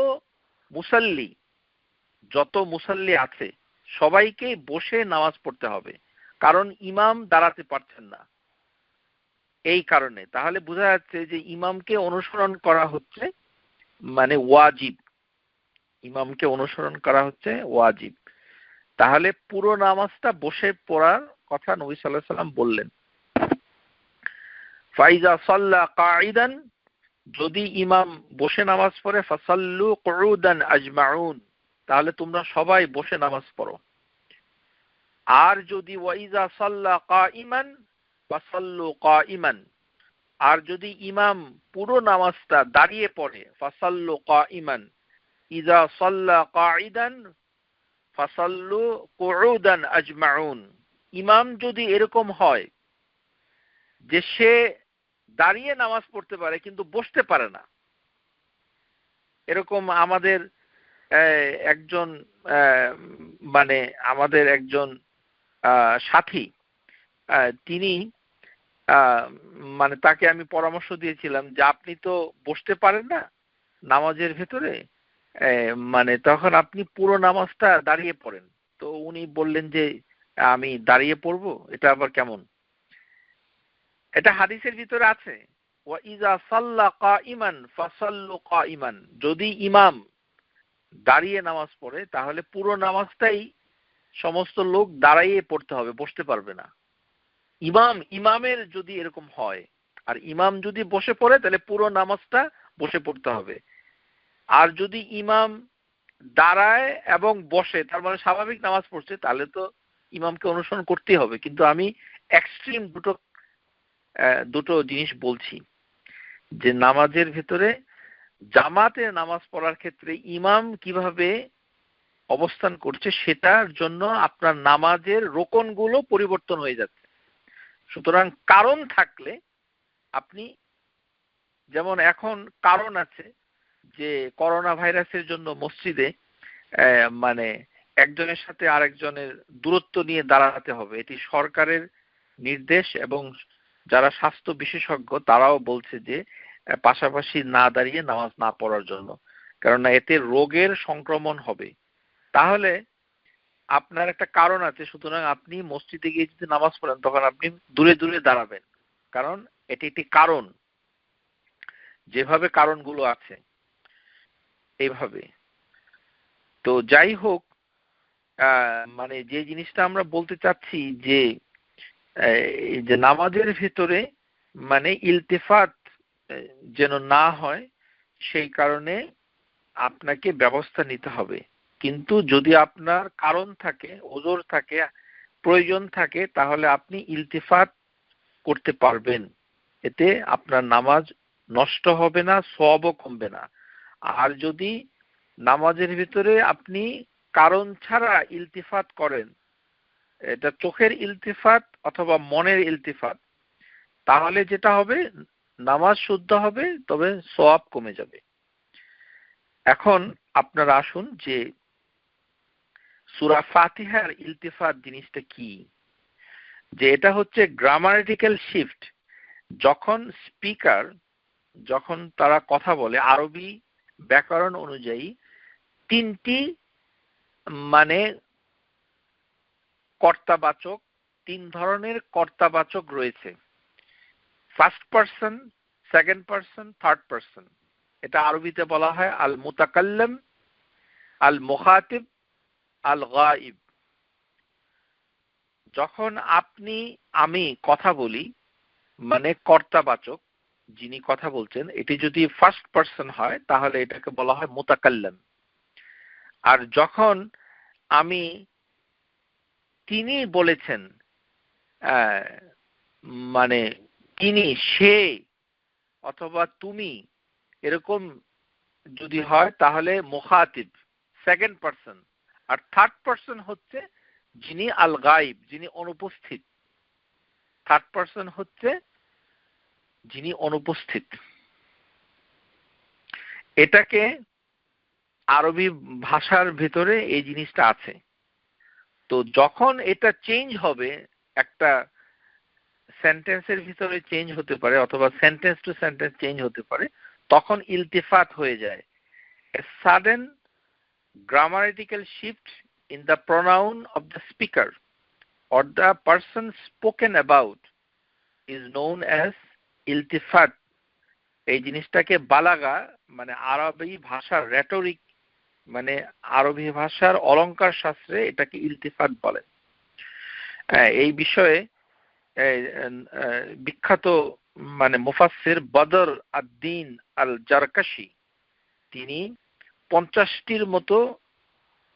মুসাল্লি, যত মুসাল্লি আছে সবাইকে বসে নামাজ পড়তে হবে, কারণ ইমাম দাঁড়াতে পারছেন না। এই কারণে তাহলে বোঝা যাচ্ছে যে ইমামকে অনুসরণ করা হচ্ছে মানে ওয়াজিব, ইমামকে অনুসরণ করা হচ্ছে ওয়াজিব। তাহলে পুরো নামাজটা বসে পড়ার কথা নবী সাল্লাল্লাহু আলাইহি ওয়াসাল্লাম বললেন। ফাইজা সাল্লা কাঈদান, যদি ইমাম বসে নামাজ পড়ে, ফাসাল্লু কুউদান আজমাউন, তাহলে তোমরা সবাই বসে নামাজ পড়ো। আর যদি ওয়াইজা সাল্লা কাঈমান ফাসাল্লু কাঈমান, আর যদি ইমাম পুরো নামাজটা দাঁড়িয়ে পড়ে, ফাসাল্লু কাঈমান, ইজা সাল্লা কাঈদান ফাসাল্লু কুউদান আজমাউন। ইমাম যদি এরকম হয় যে সে দাঁড়িয়ে নামাজ পড়তে পারে কিন্তু বসতে পারে না, এরকম আমাদের একজন মানে আমাদের একজন সাথী, তিনি মানে তাকে আমি পরামর্শ দিয়েছিলাম যে আপনি তো বসতে পারেন না নামাজের ভেতরে, মানে তখন আপনি পুরো নামাজটা দাঁড়িয়ে পড়েন। তো উনি বললেন যে আমি দাঁড়িয়ে পড়বো, এটা আবার কেমন? এটা হাদিসের ভিতরে আছে, ওয়াইজা সাল্লা কাঈমান ফাসাল্লু কাঈমান, যদি ইমাম দাঁড়িয়ে নামাজ পড়ে তাহলে পুরো নামাজটাই সমস্ত লোক দাঁড়িয়ে পড়তে হবে, বসতে পারবে না। ইমামের যদি এরকম হয়, আর ইমাম যদি বসে পড়ে তাহলে পুরো নামাজটা বসে পড়তে হবে। আর যদি ইমাম দাঁড়ায় এবং বসে, তার মানে স্বাভাবিক নামাজ পড়ছে, তাহলে তো ইমামকে অনুসরণ করতেই হবে। কিন্তু আমি এক্সট্রিম দুটো জিনিস বলছি, যে নামাজের ভিতরে জামাতে নামাজ পড়ার ক্ষেত্রে ইমাম কিভাবে অবস্থান করছে সেটার জন্য আপনার নামাজের রোকনগুলো পরিবর্তন হয়ে যাচ্ছে। সুতরাং কারণ থাকলে আপনি, যেমন এখন কারণ আছে যে করোনা ভাইরাসের জন্য মসজিদে মানে একজনের সাথে আরেকজনের দূরত্ব নিয়ে দাঁড়াতে হবে, এটি সরকারের নির্দেশ, এবং যারা স্বাস্থ্য বিশেষজ্ঞ তারাও বলছে যে পাশাপাশি না দাঁড়িয়ে নামাজ না পড়ার জন্য, কারণ এতে রোগের সংক্রমণ হবে। তাহলে আপনার একটা কারণ আছে, সুতরাং আপনি মসজিদে গিয়ে যদি নামাজ পড়েন তখন আপনি দূরে দূরে দাঁড়াবেন, কারণ এটি একটি কারণ, যেভাবে কারণগুলো আছে এইভাবে। তো যাই হোক, মানে যে জিনিসটা আমরা বলতে চাচ্ছি যে যে নামাজের ভিতরে মানে ইলতিফাত যেন না হয়, সেই কারণে আপনাকে ব্যবস্থা নিতে হবে। কিন্তু যদি আপনার কারণ থাকে, ওজর থাকে, প্রয়োজন থাকে, তাহলে আপনি ইলতিফাত করতে পারবেন, এতে আপনার নামাজ নষ্ট হবে না, সওয়াবও কমবে না। আর যদি নামাজের ভিতরে আপনি কারণ ছাড়া ইলতিফাত করেন, এটা চোখের ইলতিফাত অথবা মনের ইলতিফাত, তাহলে যেটা হবে নামাজ শুদ্ধ হবে, তবে সওয়াব কমে যাবে। এখন আপনারা আসুন যে সূরা ফাতিহার ইলতিফাত জিনিসটা কি। যে এটা হচ্ছে গ্রামাটিক্যাল শিফট, যখন স্পিকার, যখন তারা কথা বলে আরবি ব্যাকরণ অনুযায়ী তিনটি মানে কর্তাবাচক, তিন ধরনের কর্তাবাচক রয়েছে, first person, second person, third person. এটা আরবিতে বলা হয় আল মুতাকাল্লিম, আল মুখাতিব, আল গাইব। যখন আমি কথা বলি মানে কর্তাবাচক, যিনি কথা বলছেন, এটি যদি ফার্স্ট পারসন হয় তাহলে এটাকে বলা হয় মুতাকাল্লিম। আর যখন তিনি বলেছেন, মানে তিনি, সে অথবা তুমি, এরকম যদি হয় তাহলে মুখাতিব, সেকেন্ড পারসন। আর থার্ড পারসন হচ্ছে যিনি আল গাইব, যিনি অনুপস্থিত। থার্ড পারসন হচ্ছে যিনি অনুপস্থিত। এটাকে আরবি ভাষার ভিতরে এই জিনিসটা আছে। তো যখন এটা চেঞ্জ হবে, একটা সেন্টেন্সের ভিতরে চেঞ্জ হতে পারে অথবা সেন্টেন্স টু সেন্টেন্স চেঞ্জ হতে পারে, তখন ইলতিফাত হয়ে যায়। A sudden grammatical shift in the pronoun of the speaker or the person spoken about is known as iltifat. এই জিনিসটাকে বালাগা মানে আরবি ভাষার রেটরিক মানে আরবি ভাষার অলংকার শাস্ত্রে এটাকে ইলতিফাত বলে। এই বিষয়ে বিখ্যাত মানে মুফাসসির বদর আদ-দ্বীন আল জারকাশি তিনি 50টির মতো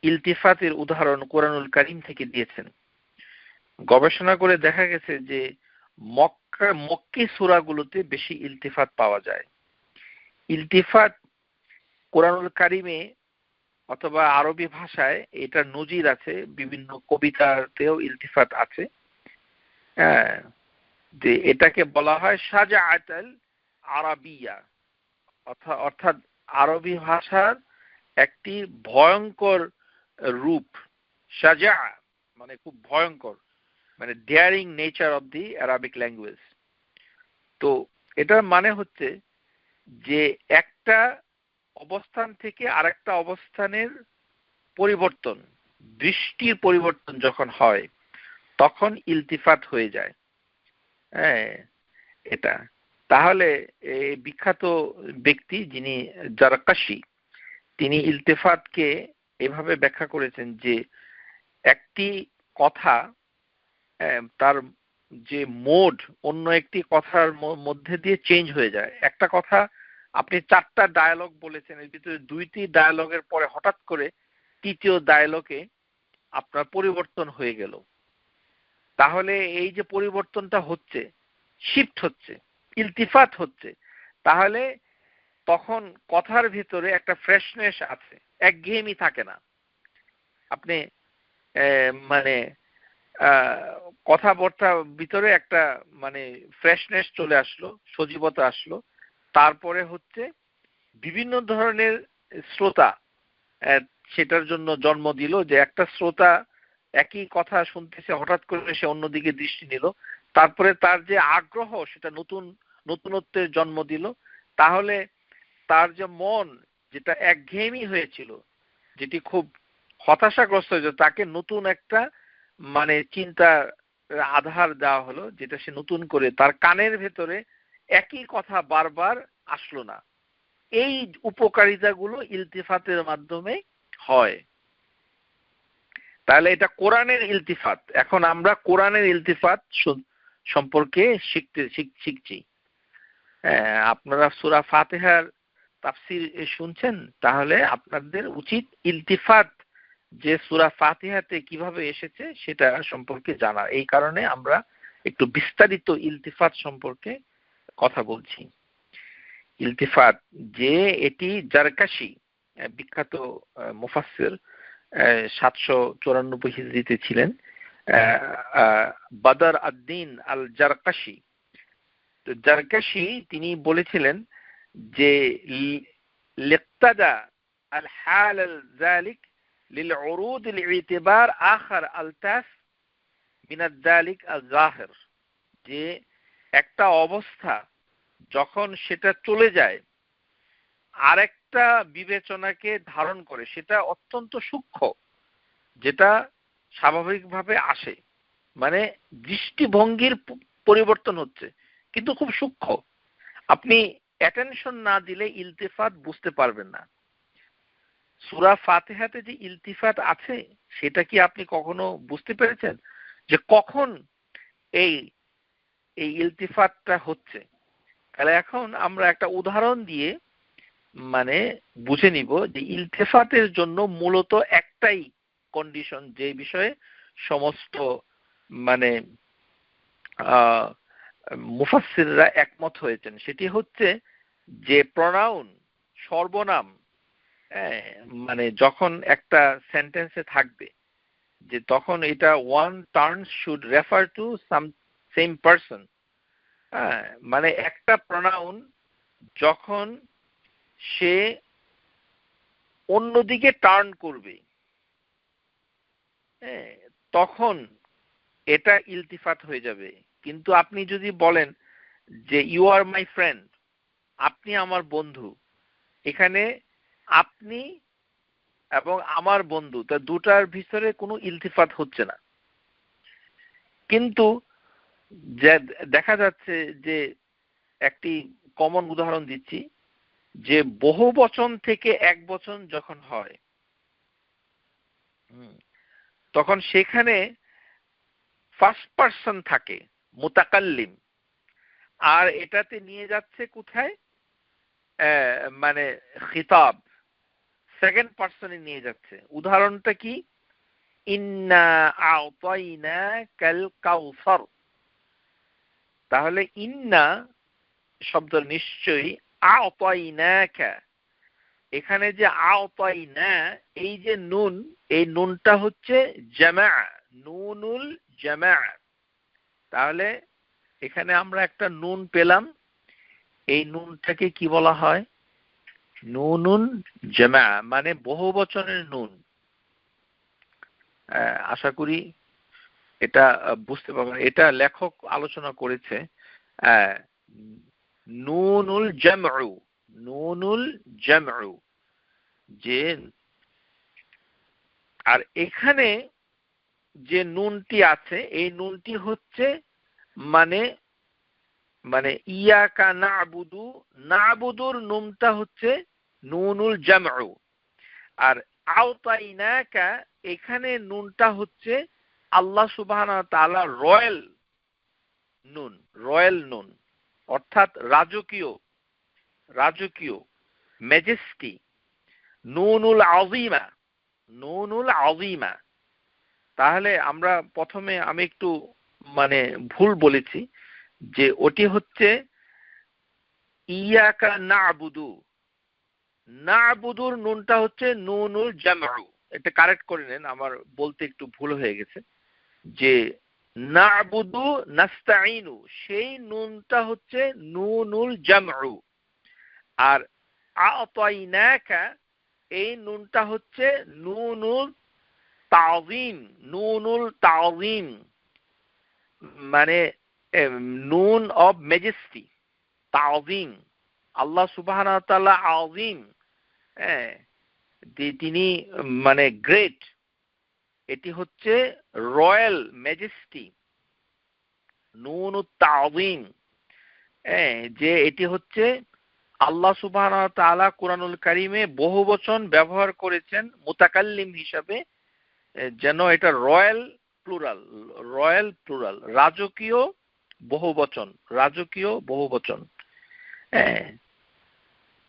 ইলতিফাতের উদাহরণ কোরআনুল কারীম থেকে দিয়েছেন। গবেষণা করে দেখা গেছে যে মক্কি সূরাগুলোতে বেশি ইলতিফাত পাওয়া যায়। ইলতিফাত কোরআনুল কারীমে অথবা আরবি ভাষায় এটা নজির আছে, বিভিন্ন কবিতাতেও ইলতিফাত আছে। যে এটাকে বলা হয় শাজাআতুল আরাবিয়া, অর্থাৎ আরবি ভাষার একটি ভয়ঙ্কর রূপ। শাজা মানে খুব ভয়ঙ্কর, মানে daring nature of the Arabic language. তো এটার মানে হচ্ছে যে একটা অবস্থান থেকে আরেকটা অবস্থানের পরিবর্তন, দৃষ্টির পরিবর্তন যখন হয় তখন ইলতিফাত হয়ে যায়। এটা তাহলে এই বিখ্যাত ব্যক্তি যিনি জারকাশি, তিনি ইলতিফাতকে এভাবে ব্যাখ্যা করেছেন যে একটি কথা তার যে মোড অন্য একটি কথার মধ্যে দিয়ে চেঞ্জ হয়ে যায়। একটা কথা আপনি 4টা ডায়ালগ বলেছেন, এর ভিতরে 2টি ডায়ালগের পরে হঠাৎ করে তৃতীয় ডায়ালগে আপনার পরিবর্তন হয়ে গেল। তাহলে এই যে পরিবর্তনটা হচ্ছে, শিফট হচ্ছে, ইলতিফাত হচ্ছে, তাহলে তখন কথার ভিতরে একটা ফ্রেশনেস আছে, একঘেয়েমি থাকে না। আপনি মানে কথাবার্তার ভিতরে একটা মানে ফ্রেশনেস চলে আসলো, সজীবতা আসলো। তারপরে হচ্ছে বিভিন্ন ধরনের শ্রোতা সেটার জন্য জন্ম দিল, যে একটা শ্রোতা একই কথা শুনতেছে, হঠাৎ করে সে অন্যদিকে দৃষ্টি নিল, তারপরে তার যে আগ্রহ সেটা নতুনত্বের জন্ম দিল। তাহলে তার যে মন যেটা একঘেয়েমি হয়েছিল, যেটি খুব হতাশাগ্রস্ত হয়েছিল, তাকে নতুন একটা মানে চিন্তার আধার দেওয়া হলো, যেটা সে নতুন করে তার কানের ভেতরে একই কথা বারবার আসলো না। এই উপকারিতাগুলো ইলতিফাতের মাধ্যমে হয়। তাহলে এটা কোরআনের ইলতিফাত। এখন আমরা কোরআনের ইলতিফাত সম্পর্কে শিখছি। আপনারা সূরা ফাতিহার তাফসীর শুনছেন, তাহলে আপনাদের উচিত ইলতিফাত যে সূরা ফাতিহাতে কিভাবে এসেছে সেটা সম্পর্কে জানা। এই কারণে আমরা একটু বিস্তারিত ইলতিফাত সম্পর্কে কথা বলছি। ইলতিফাত যে এটি জারকাশি বিখ্যাত মুফাসসির 794 হিজরিতে ছিলেন, বদর আদ-দ্বীন আল জারকাশি। তো জারকাশি তিনি বলেছিলেন যে লিক্তাদা আল হাল আল যালিক লিলউরুদ আল-ইতিবার আখার আলতাফ মিন আল-যালিক আল-যাহির, যে একটা অবস্থা যখন সেটা চলে যায় আরেকটা বিবেচনাকে ধারণ করে, সেটা অত্যন্ত সূক্ষ্ম, যেটা স্বাভাবিকভাবে আসে, মানে দৃষ্টিভঙ্গির পরিবর্তন হচ্ছে কিন্তু খুব সূক্ষ্ম। আপনি অ্যাটেনশন না দিলে ইলতিফাত বুঝতে পারবেন না। সূরা ফাতিহাতে যে ইলতিফাত আছে সেটা কি আপনি কখনো বুঝতে পেরেছেন যে কখন এই ইলতিফাতটা হচ্ছে? তাহলে এখন আমরা একটা উদাহরণ দিয়ে মানে বুঝে নিব যে ইলতিফাতের জন্য মূলত একটাই কন্ডিশন, যে বিষয়ে সমস্ত মানে মুফাসসিররা একমত হয়েছেন, সেটি হচ্ছে যে প্রনাউন, সর্বনাম মানে যখন একটা সেন্টেন্সে থাকবে যে তখন এটা one turns should refer to some same person. মানে একটা প্রোনাউন যখন সে অন্যদিকে টার্ন করবে তখন এটা ইলতিফাত হয়ে যাবে। কিন্তু আপনি যদি বলেন যে ইউ আর মাই ফ্রেন্ড, আপনি আমার বন্ধু, এখানে আপনি এবং আমার বন্ধু তা দুটার ভিতরে কোনো ইলতিফাত হচ্ছে না। কিন্তু যে দেখা যাচ্ছে যে একটি কমন উদাহরণ দিচ্ছি যে বহু বচন থেকে এক বচন যখন হয় তখন সেখানে ফার্স্ট পারসন থাকে মুতাকাল্লিম, আর এটাতে নিয়ে যাচ্ছে কোথায় মানে খিতাব সেকেন্ড পারসনে নিয়ে যাচ্ছে। উদাহরণটা কি? ইন্না আ'তাইনাকাল কাউসার। তাহলে ইন্না শব্দ নিশ্চয়ই, আ'তাইনাকা এখানে যে আ'তাইনা এই যে নুন, এই নুনটা হচ্ছে জামা, নুনুল জামা। তাহলে এখানে আমরা একটা নুন পেলাম, এই নুনটাকে কি বলা হয়? নুনুন জামা, মানে বহু বচনের নুন। আশা করি এটা বুঝতে পারবেন। এটা লেখক আলোচনা করেছে নুনুল জামউ, নুনুল জামউ যে, আর এখানে যে নুনটি আছে এই নুনটি হচ্ছে মানে মানে ইয়াকা না'বুদু, না'বুদুর নুনটা হচ্ছে নুনুল জামউ, আর আ'তাইনাকা এখানে নুনটা হচ্ছে আল্লাহ সুবহানাহু ওয়া তাআলা রয়্যাল নুন, রয়্যাল নুন অর্থাৎ রাজকীয়, রাজকীয় ম্যাজেস্টি, নুনুল আযীমা, নুনুল আযীমা। তাহলে আমরা প্রথমে আমি একটু মানে ভুল বলেছি যে ওটি হচ্ছে ইয়াকা না'বুদু, না'বুদুর নুনটা হচ্ছে নুনুল জামউ। এটা কারেক্ট করে নেন, আমার বলতে একটু ভুল হয়ে গেছে। যে না'বুদু নাস্তাঈনু সেই নুনটা হচ্ছে নুনুল জামউ, আর আ'তাইনাকা এই নুনটা হচ্ছে নুনুল তাযীম, নুনুল তাযীম মানে নুন অফ ম্যাজেস্টি, তাযীম। আল্লাহ সুবহানাহু ওয়া তাআলা আযীম, তিনি মানে গ্রেট, এটি হচ্ছে রয়্যাল ম্যাজেস্টি, নুনুত তাযীম। যে এটি হচ্ছে আল্লাহ সুবহানাহু ওয়া তাআলা কুরআনুল কারীমে বহুবচন ব্যবহার করেছেন মুতাকাল্লিম হিসাবে, যেন এটা রয়্যাল প্লুরাল, রয়্যাল প্লুরাল, রাজকীয় বহুবচন, রাজকীয় বহুবচন।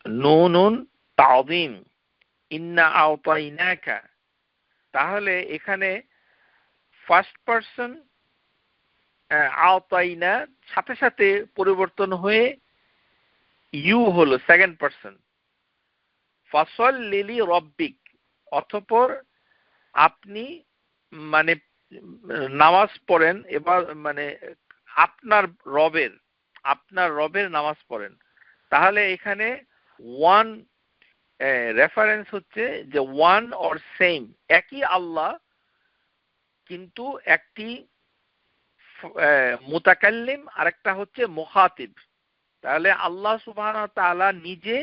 নুনুন তাযীম, ইন্না আ'তাইনাকা। তাহলে এখানে ফার্স্ট পারসন আ'তাইনা সাথে সাথে পরিবর্তন হয়ে ইউ হলো সেকেন্ড পারসন, ফাসাল্লি লিরাব্বিক, অতঃপর আপনি মানে নামাজ পড়েন, এবার মানে আপনার রবের, আপনার রবের নামাজ পড়েন। তাহলে এখানে ওয়ান রেফারেন্স হচ্ছে যে ওয়ান অর সেম, একই আল্লাহ কিন্তু একটি মুতাকাল্লিম আরেকটা হচ্ছে মুখাতিব। তাহলে আল্লাহ সুবহানাহু ওয়া তাআলা নিজে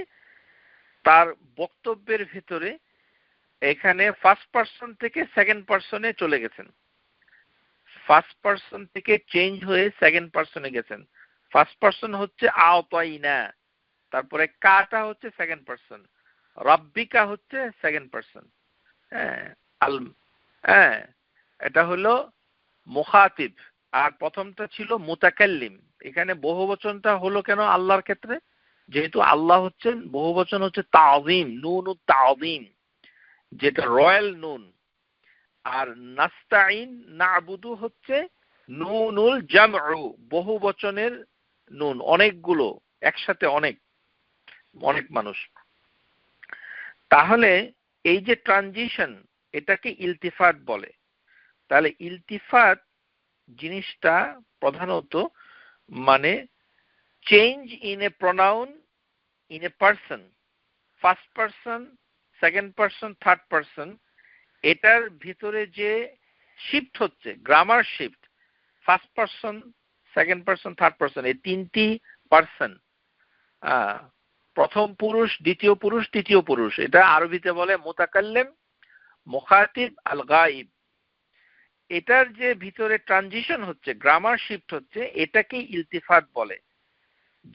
তার বক্তব্যের ভিতরে এখানে ফার্স্ট পারসন থেকে সেকেন্ড পারসনে চলে গেছেন, ফার্স্ট পারসন থেকে চেঞ্জ হয়ে সেকেন্ড পারসনে গেছেন। ফার্স্ট পারসন হচ্ছে আ'তাইনা, তারপরে কাটা হচ্ছে সেকেন্ড পারসন, রাব্বিকা হচ্ছে সেকেন্ড পারসন। আল এটা হলো মুখাতিব, আর প্রথমটা ছিল মুতাকাল্লিম। এখানে বহুবচনটা হলো কেন আল্লাহর ক্ষেত্রে? যেহেতু আল্লাহ হচ্ছেন, বহুবচন হচ্ছে তাযীম, নুনুত তাযীম, যেটা রয়্যাল নুন। আর নাস্তাইন না'বুদু হচ্ছে নুনুল জামউ, বহু বচনের নুন, অনেকগুলো একসাথে, অনেক অনেক মানুষ। তাহলে এই যে ট্রানজিশন, এটাকে ইলতিফাত বলে। তাহলে ইলতিফাত জিনিসটা প্রধানত মানে change in a pronoun in a person, first person, second person, third person, এটার ভিতরে যে শিফট হচ্ছে, grammar shift, first person, second person, third person, এই তিনটি পারসন, প্রথম পুরুষ, দ্বিতীয় পুরুষ, তৃতীয় পুরুষ, এটা আরবিতে বলে মুতাকাল্লিম, মুখাতিব, আল গাইব। এটার যে ভিতরে ট্রানজিশন হচ্ছে, গ্রামার শিফট হচ্ছে, এটাকে ইলতিফাত বলে।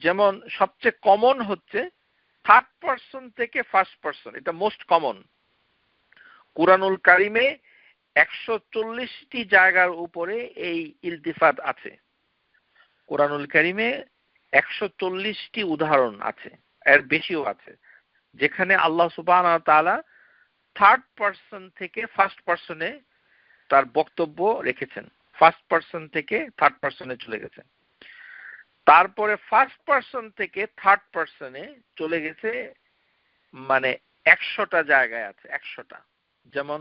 যেমন সবচেয়ে কমন হচ্ছে থার্ড পারসন থেকে ফার্স্ট পারসন, এটা মোস্ট কমন। কুরআনুল কারিমে 140টি জায়গার উপরে এই ইলতিফাত আছে। কুরআনুল কারিমে 140টি উদাহরণ আছে, এর বেশিও আছে, যেখানে আল্লাহ সুবহানাহু ওয়া তাআলা থার্ড পারসন থেকে ফার্স্ট পারসনে তার বক্তব্য রেখেছেন, ফার্স্ট পারসন থেকে থার্ড পারসনে চলে গেছেন। তারপরে ফার্স্ট পারসন থেকে থার্ড পারসনে চলে গেছে মানে 100টা জায়গায় আছে, 100টা। যেমন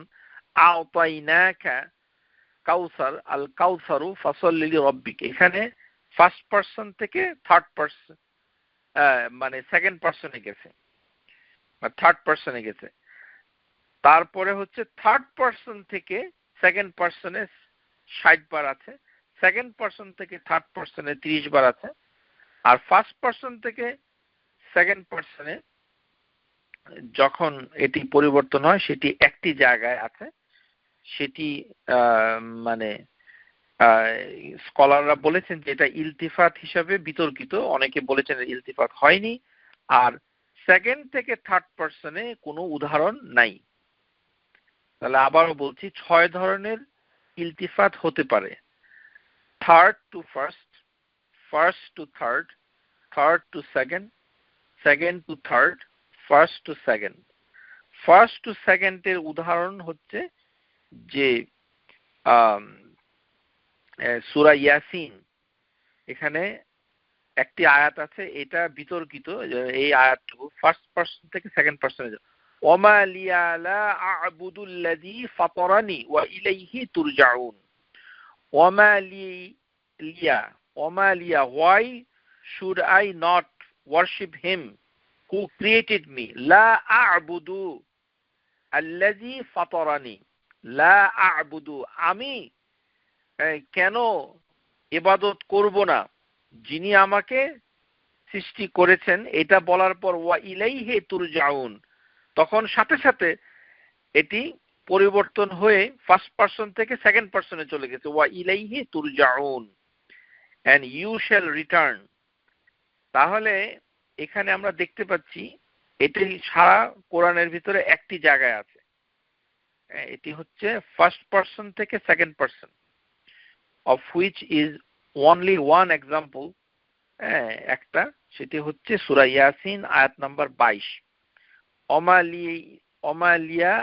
আ'তাইনাকা কাউসার, আল কাউসারু ফাসাল্লি লিরাব্বিক, এখানে ফার্স্ট পারসন থেকে থার্ড পারসন মানে সেকেন্ড পারসনে গেছে, থার্ড পারসনে গেছে। তারপরে হচ্ছে থার্ড পারসন থেকে সেকেন্ড পারসনে 60 বার আছে, সেকেন্ড পারসন থেকে থার্ড পারসনে 30 বার আছে, আর ফার্স্ট পারসন থেকে সেকেন্ড পারসনে যখন এটি পরিবর্তন হয় সেটি একটি জায়গায় আছে। সেটি মানে স্কলাররা বলেছেন যে এটা ইলতিফাত হিসাবে বিতর্কিত, অনেকে বলেছেন ইলতিফাত হয়নি। আর সেকেন্ড থেকে থার্ড পারসনে কোনো উদাহরণ নাই। তাহলে আবারও বলছি, 6 ধরনের ইলতিফাত হতে পারে। Third to first, first to third, third to second, second to third, first to second. First to সেকেন্ডের উদাহরণ হচ্ছে যে সূরা ইয়াসিন, এখানে একটি আয়াত আছে, এটা বিতর্কিত। এই আয়াতটুকু ফার্স্ট পারসন থেকে সেকেন্ড পারসনে যায়, ওমা লিয়া লা আ'বুদুল্লাযী ফাতারানি ওয়া ইলাইহি তুরজাউন। ওমা লিয়া, why should I not worship him who created me? La a'budu আল্লাযী ফাতারানি, লা আ'বুদু, আমি কেন ইবাদত করব না যিনি আমাকে সৃষ্টি করেছেন। এটা বলার পর ওয়া ইলাইহি তুরজাউন, তখন সাথে সাথে এটি পরিবর্তন হয়ে ফার্স্ট পারসন থেকে সেকেন্ড পারসনে চলে গেছে, ওয়া ইলাইহি তুরজাউন, and you shall return। তাহলে এখানে আমরা দেখতে পাচ্ছি এটি সারা কোরআনের ভিতরে একটি জায়গায় আছে, এটি হচ্ছে ফার্স্ট পারসন থেকে second person, of which is only one example, একটা, সেটি হচ্ছে সূরা ইয়াসিন আয়াত নাম্বার 22। ওমা লিয়া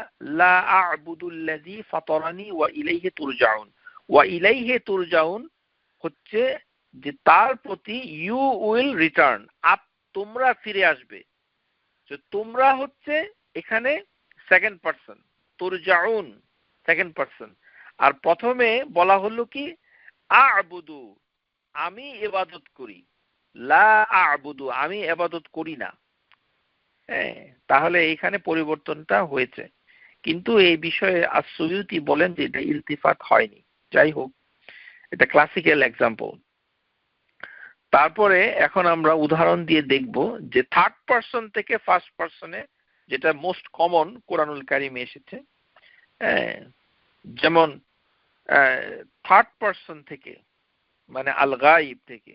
লা আ'বুদুল্লাযী ফাতারানি ওয়া ইলাইহি তুরজাউন। ওয়া ইলাইহি তুরজাউন হচ্ছে যে তার প্রতি ইউ উইল রিটার্ন, তোমরা ফিরে আসবে। যে তোমরা হচ্ছে এখানে সেকেন্ড পারসন, তুরজাউন সেকেন্ড পারসন। আর প্রথমে বলা হলো কি আ'বুদু, আমি ইবাদত করি, লা আ'বুদু, আমি ইবাদত করি না। তাহলে এইখানে পরিবর্তনটা হয়েছে, কিন্তু এই বিষয়ে আস-সুয়ুতি বলেন যে এটা ইলতিফাত হয়নি। যাই হোক, এটা ক্লাসিক্যাল এক্সাম্পল। তারপরে এখন আমরা উদাহরণ দিয়ে দেখব যে থার্ড পারসন থেকে ফার্স্ট পারসনে, যেটা মোস্ট কমন কোরআনুল কারিমে এসেছে। যেমন থার্ড পারসন থেকে মানে আল গাইব থেকে,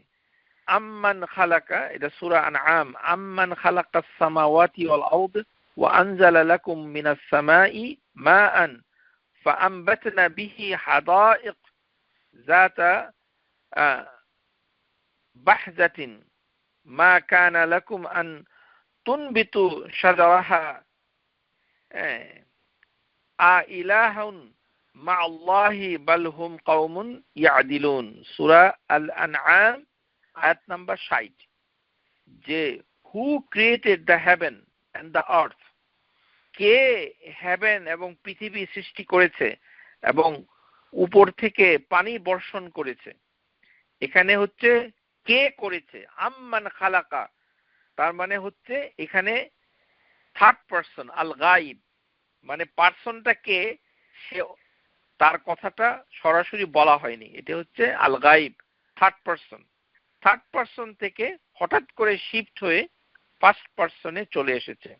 আম্মান খালাকা, এটা সূরা আনআম, আম্মান খালাকাস সামাওয়াতি ওয়াল আরদ ওয়া আনজালা লাকুম মিনাস সামাই মাআন ফাআনবাতনা বিহি হাদাইক যাতা বাহজাতিন মা কানা লাকুম আন তুনবিতু শাজারাহা আইলাহুন মা আল্লাহি বাল হুম কওমুন ইয়াদিলুন। সূরা আল আনআম আয়াত নাম্বার 60। যে who created the heaven and the earth কে হেভেন এবং পৃথিবী সৃষ্টি করেছে এবং উপর থেকে পানি বর্ষণ করেছে। এখানে হচ্ছে কে করেছে, আম্মান খালাকা, তার মানে হচ্ছে এখানে থার্ড পারসন, আল গাইব, মানে পার্সনটা কে সে তার কথাটা সরাসরি বলা হয়নি, এটা হচ্ছে আল গাইব, থার্ড পারসন। থার্ড পারসন থেকে হঠাৎ করে শিফট হয়ে ফার্স্ট পারসনে চলে এসেছে।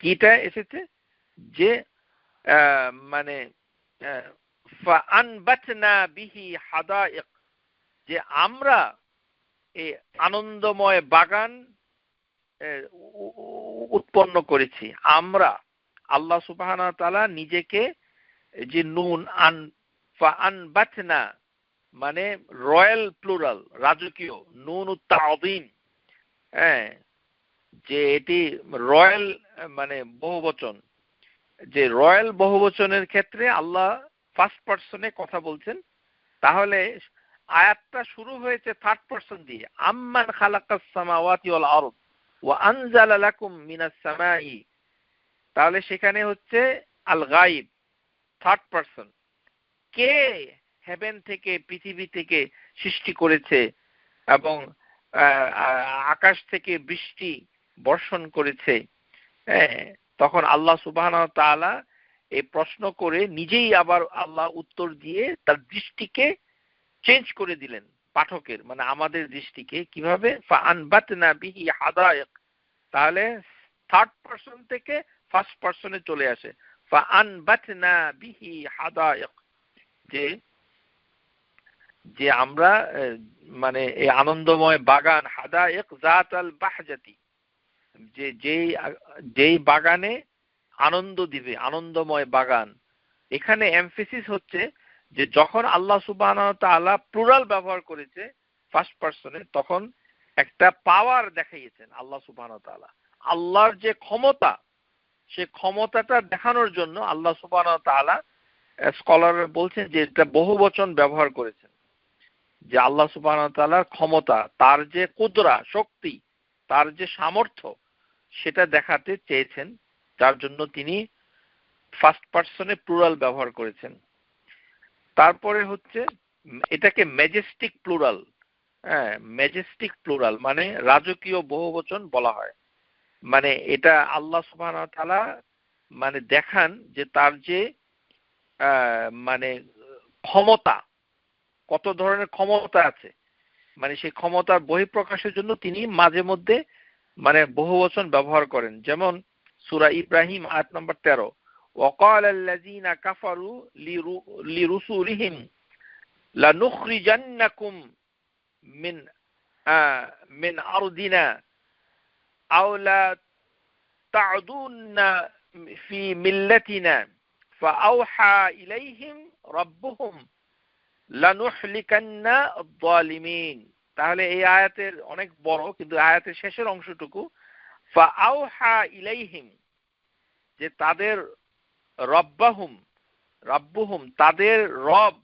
কিটা এসেছে যে মানে ফাআনবাতনা বিহি হাদাইক, যে আমরা এই আনন্দময় বাগান উৎপন্ন করেছি। আমরা, আল্লাহ সুবহানাহু ওয়া তাআলা নিজেকে, যে নুন ফাআনবাতনা মানে রয়্যাল প্লুরাল, রাজকীয়, নুন তাযীম, হ্যাঁ, যে এটি রয়্যাল মানে বহুবচন, যে রয়্যাল বহুবচনের ক্ষেত্রে আল্লাহ ফার্স্ট পারসনে কথা বলছেন। তাহলে আয়াতটা শুরু হয়েছে থার্ড পারসন দিয়ে, আম্মান খালাকাস সামাওয়াতি ওয়াল আরদ ওয়া আনজালা লাকুম মিনাস সামাই। তাহলে সেখানে হচ্ছে আল গাইব, থার্ড পারসন, কে হেভেন থেকে, পৃথিবী থেকে সৃষ্টি করেছে এবং আকাশ থেকে বৃষ্টি বর্ষণ করেছে। হ্যাঁ, তখন আল্লাহ সুবহানাহু ওয়া তাআলা এই প্রশ্ন করে নিজেই আবার আল্লাহ উত্তর দিয়ে তার দৃষ্টিকে চেঞ্জ করে দিলেন, পাঠকের মানে আমাদের দৃষ্টিকে। কিভাবে? ফাআনবাতনা বিহি হাদাইক, তাহলে থার্ড পারসন থেকে ফার্স্ট পারসনে চলে আসে। ফাআনবাতনা বিহি হাদাইক, যে যে আমরা মানে এই আনন্দময় বাগান, হাদাইক জাতাল বাহজাতি, যে যেই বাগানে আনন্দ দিবে, আনন্দময় বাগান। এখানে এমফেসিস হচ্ছে যে যখন আল্লাহ সুবহানাহু ওয়া তাআলা প্লুরাল ব্যবহার করেছে ফার্স্ট পারসনে, তখন একটা পাওয়ার দেখাইয়েছেন আল্লাহ সুবহানাহু ওয়া তাআলা। আল্লাহর যে ক্ষমতা, সে ক্ষমতাটা দেখানোর জন্য আল্লাহ সুবহানাহু ওয়া তাআলা, স্কলার বলছেন যে এটা বহুবচন ব্যবহার করেছেন, যে আল্লাহ সুবহানাহু ওয়া তাআলার ক্ষমতা, তার যে কুদরা, শক্তি, তার যে সামর্থ্য, সেটা দেখাতে চেয়েছেন, যার জন্য তিনি ফার্স্ট পারসনে প্লুরাল ব্যবহার করেছেন। তারপরে হচ্ছে এটাকে ম্যাজেস্টিক প্লুরাল, হ্যাঁ, ম্যাজেস্টিক প্লুরাল মানে রাজকীয় বহুবচন বলা হয়। মানে এটা আল্লাহ সুবহানাহু ওয়া তাআলা মানে দেখান যে তার যে মানে ক্ষমতা, কত ধরনের ক্ষমতা আছে, মানে সেই ক্ষমতার বহিঃপ্রকাশের জন্য তিনি মাঝে মধ্যে মানে বহুবচন ব্যবহার করেন। যেমন সূরা ইব্রাহিম আয়াত নম্বর 13, وقال الذين كفروا لرسلهم لنخرجنكم من أرضنا أو لا تعدون في ملتنا فأوحى إليهم ربهم لنهلكن الظالمين। তাহলে এই আয়াতের অনেক বড়, কিন্তু আয়াতের শেষের অংশটুকু ফাআউহা ইলাইহিম, যে তাদের রব্বুহুম তাদের রব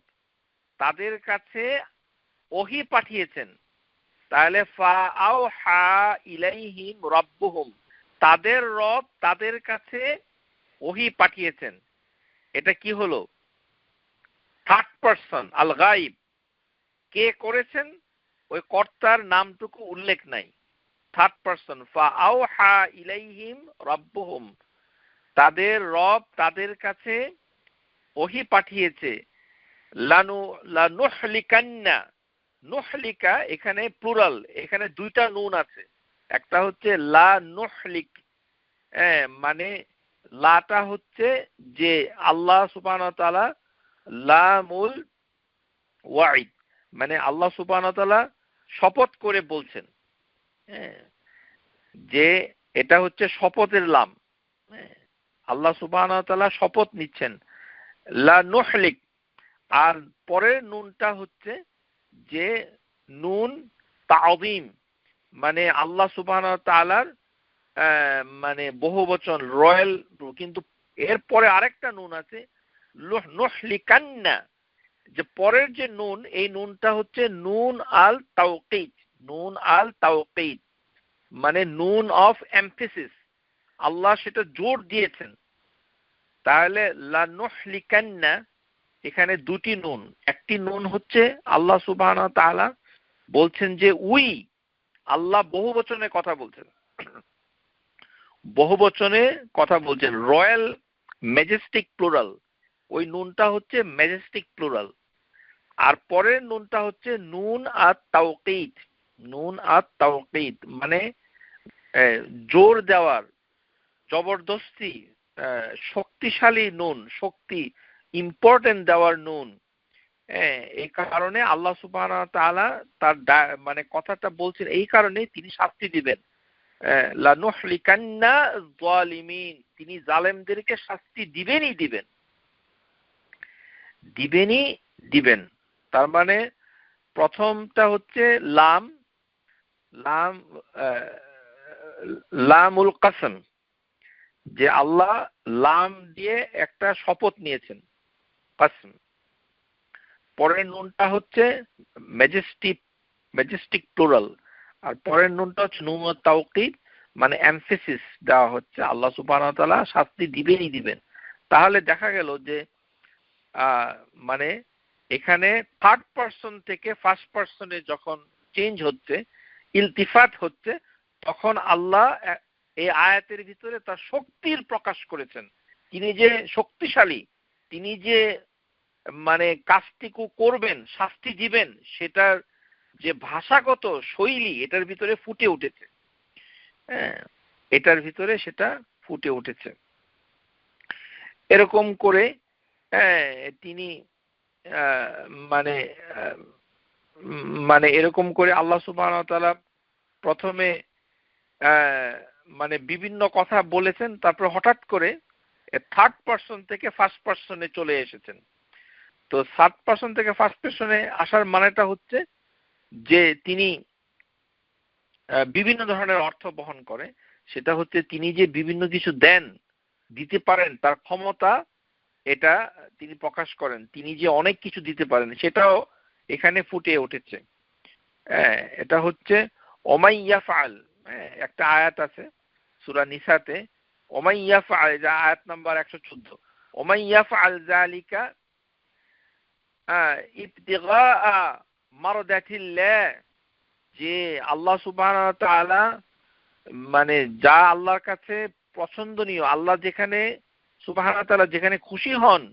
তাদের কাছে ওহী পাঠিয়েছেন। তাহলে ফাআউহা ইলাইহিম রব্বুহুম, তাদের রব তাদের কাছে ওহী পাঠিয়েছেন। এটা কি হলো? থার্ড পারসন, আল গাইব। কে করেছেন? ওই কর্তার নামটুকু উল্লেখ নাই। থার্ড পারসন, ফাআউহা ইলাইহিম রব্বুহুম, তাদের রব তাদের কাছে ওহী পাঠিয়েছে। লানুহলিকান্না, নুহলিকা এখানে প্লুরাল, এখানে দুইটা নুন আছে। একটা হচ্ছে লা নুহলিক, মানে লাটা হচ্ছে যে আল্লাহ সুবহানাহু ওয়া তাআলা লামুল ওয়াইদ, মানে আল্লাহ সুবহানাহু ওয়া তাআলা শপথ করে বলছেন, যে এটা হচ্ছে শপথের লাম, আল্লাহ সুবহানাহু ওয়া তাআলা শপথ নিচ্ছেন। লা নুহলিক, আর পরের নুনটা হচ্ছে যে নুন তাযীম, মানে আল্লাহ সুবহানাহু ওয়া তাআলার মানে বহুবচন রয়্যাল, কিন্তু এরপরে আরেকটা নুন আছে নুহলিকান্না, যে পরের যে নুন, এই নুনটা হচ্ছে নুন আল তাওকীদ, নুন আল তাওকীদ মানে নুন অফ এমফেসিস। আল্লাহ সেটা জোর দিয়েছেন তাহলে লানুহলিকান্না এখানে দুটি নুন, একটি নুন হচ্ছে আল্লাহ সুবহানাহু ওয়া তাআলা বলছেন যে আল্লাহ বহুবচনে কথা বলছেন, বহুবচনে কথা বলছেন, রয়্যাল ম্যাজেস্টিক প্লুরাল, ওই নুনটা হচ্ছে ম্যাজেস্টিক প্লুরাল। আর পরের নুনটা হচ্ছে নুন আত তাওকীদ, নুন আত তাওকীদ মানে জোর দেওয়ার, জবরদস্তি, শক্তিশালী নুন, শক্তি ইম্পর্টেন্ট দেওয়ার নুন। এই কারণে আল্লাহ সুবহানাহু ওয়া তাআলা তার মানে কথাটা বলছেন, এই কারণে তিনি শাস্তি দিবেন, লানুহলিকান্না যালিমিন, তিনি জালেমদেরকে শাস্তি দিবেনই দিবেন। তার মানে প্রথমটা হচ্ছে লামুল কসম, যে আল্লাহ লাম দিয়ে একটা শপথ নিয়েছেন, কসম। পরের নুনটা হচ্ছে ম্যাজেস্টিক প্লুরাল, আর পরের নুনটা হচ্ছে নুন তাওকীদ মানে এমফেসিস দেওয়া হচ্ছে, আল্লাহ সুবহানাহু ওয়া তাআলা শাস্তি দিবেন। তাহলে দেখা গেল যে মানে এখানে থার্ড পারসন থেকে ফার্স্ট পারসনে যখন চেঞ্জ হচ্ছে, ইলতিফাত হচ্ছে, তখন আল্লাহ এই আয়াতের ভিতরে তার শক্তির প্রকাশ করেছেন। তিনি যে শক্তিশালী, তিনি যে মানে কাজটিকু করবেন, শাস্তি দিবেন, সেটার যে ভাষাগত শৈলী এটার ভিতরে ফুটে উঠেছে। এটার ভিতরে সেটা ফুটে উঠেছে। এরকম করে তিনি মানে এরকম করে আল্লাহ সুবহানাহু ওয়া তাআলা প্রথমে মানে বিভিন্ন কথা বলেছেন, তারপর হঠাৎ করে থার্ড পারসন থেকে ফার্স্ট পারসনে চলে এসেছেন। তো থার্ড পারসন থেকে ফার্স্ট পারসনে আসার মানেটা হচ্ছে যে তিনি বিভিন্ন ধরনের অর্থ বহন করে। সেটা হচ্ছে তিনি যে বিভিন্ন কিছু দিতে পারেন, তার ক্ষমতা, এটা তিনি প্রকাশ করেন। তিনি যে অনেক কিছু দিতে পারেন সেটাও এখানে ফুটে উঠেছে। এটা হচ্ছে ওমাইয়াফআল, একটা আয়াত আছে সূরা নিসাতে, ওমাইয়াফআল, যা আয়াত নাম্বার 114, ওমাইয়াফআল যালিকা ইবতিগাআ মারদাতিল্লাহ, যে আল্লাহ সুবহানাহু ওয়া তাআলা মানে যা আল্লাহর কাছে পছন্দনীয়, আল্লাহ যেখানে সুবহানাহু ওয়া তাআলা যেখানে খুশি হন,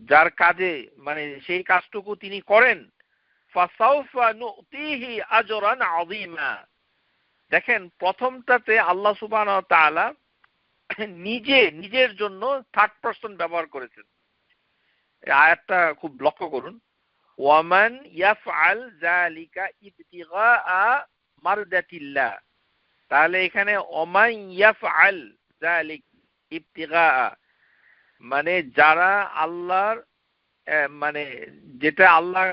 যার কাজে মানে সেই কাজটুকু তিনি করেন, ফাসাউফা নুতিহি আজরান আযীমা। দেখেন প্রথমটাতে আল্লাহ সুবহানাহু ওয়া তাআলা নিজের জন্য থার্ড পারসন ব্যবহার করেছেন। এই আয়াতটা খুব লক্ষ্য করুন, ওয়ামান ইয়াফআল যালিকা ইবতিগাআ মারদাতিল্লাহ। তাহলে এখানে ওমান ইয়াফআল যালিক ইবতিগাআ মানে যারা আল্লাহর মানে যেটা আল্লাহ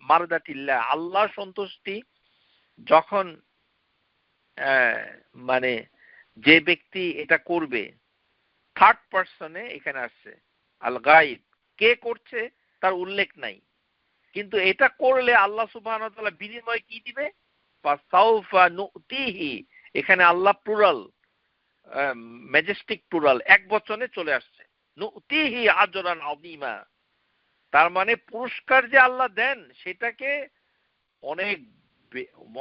মারদাতিল্লাহ, আল্লাহ সন্তুষ্টি যখন মানে যে ব্যক্তি এটা করবে, থার্ড পারসনে এখানে আসছে আল গায়ব, কে করছে তার উল্লেখ নাই, কিন্তু এটা করলে আল্লাহ সুবহানাহু ওয়া তাআলা বিনিময় কি দিবে, ফাসাউফা নুতিহি, এখানে আল্লাহ প্লুরাল, ম্যাজেস্টিক প্লুরাল, এক বচনে চলে আসছে, নুতিহি আজরান আযীমা। তার মানে পুরস্কার যে আল্লাহ দেন সেটাকে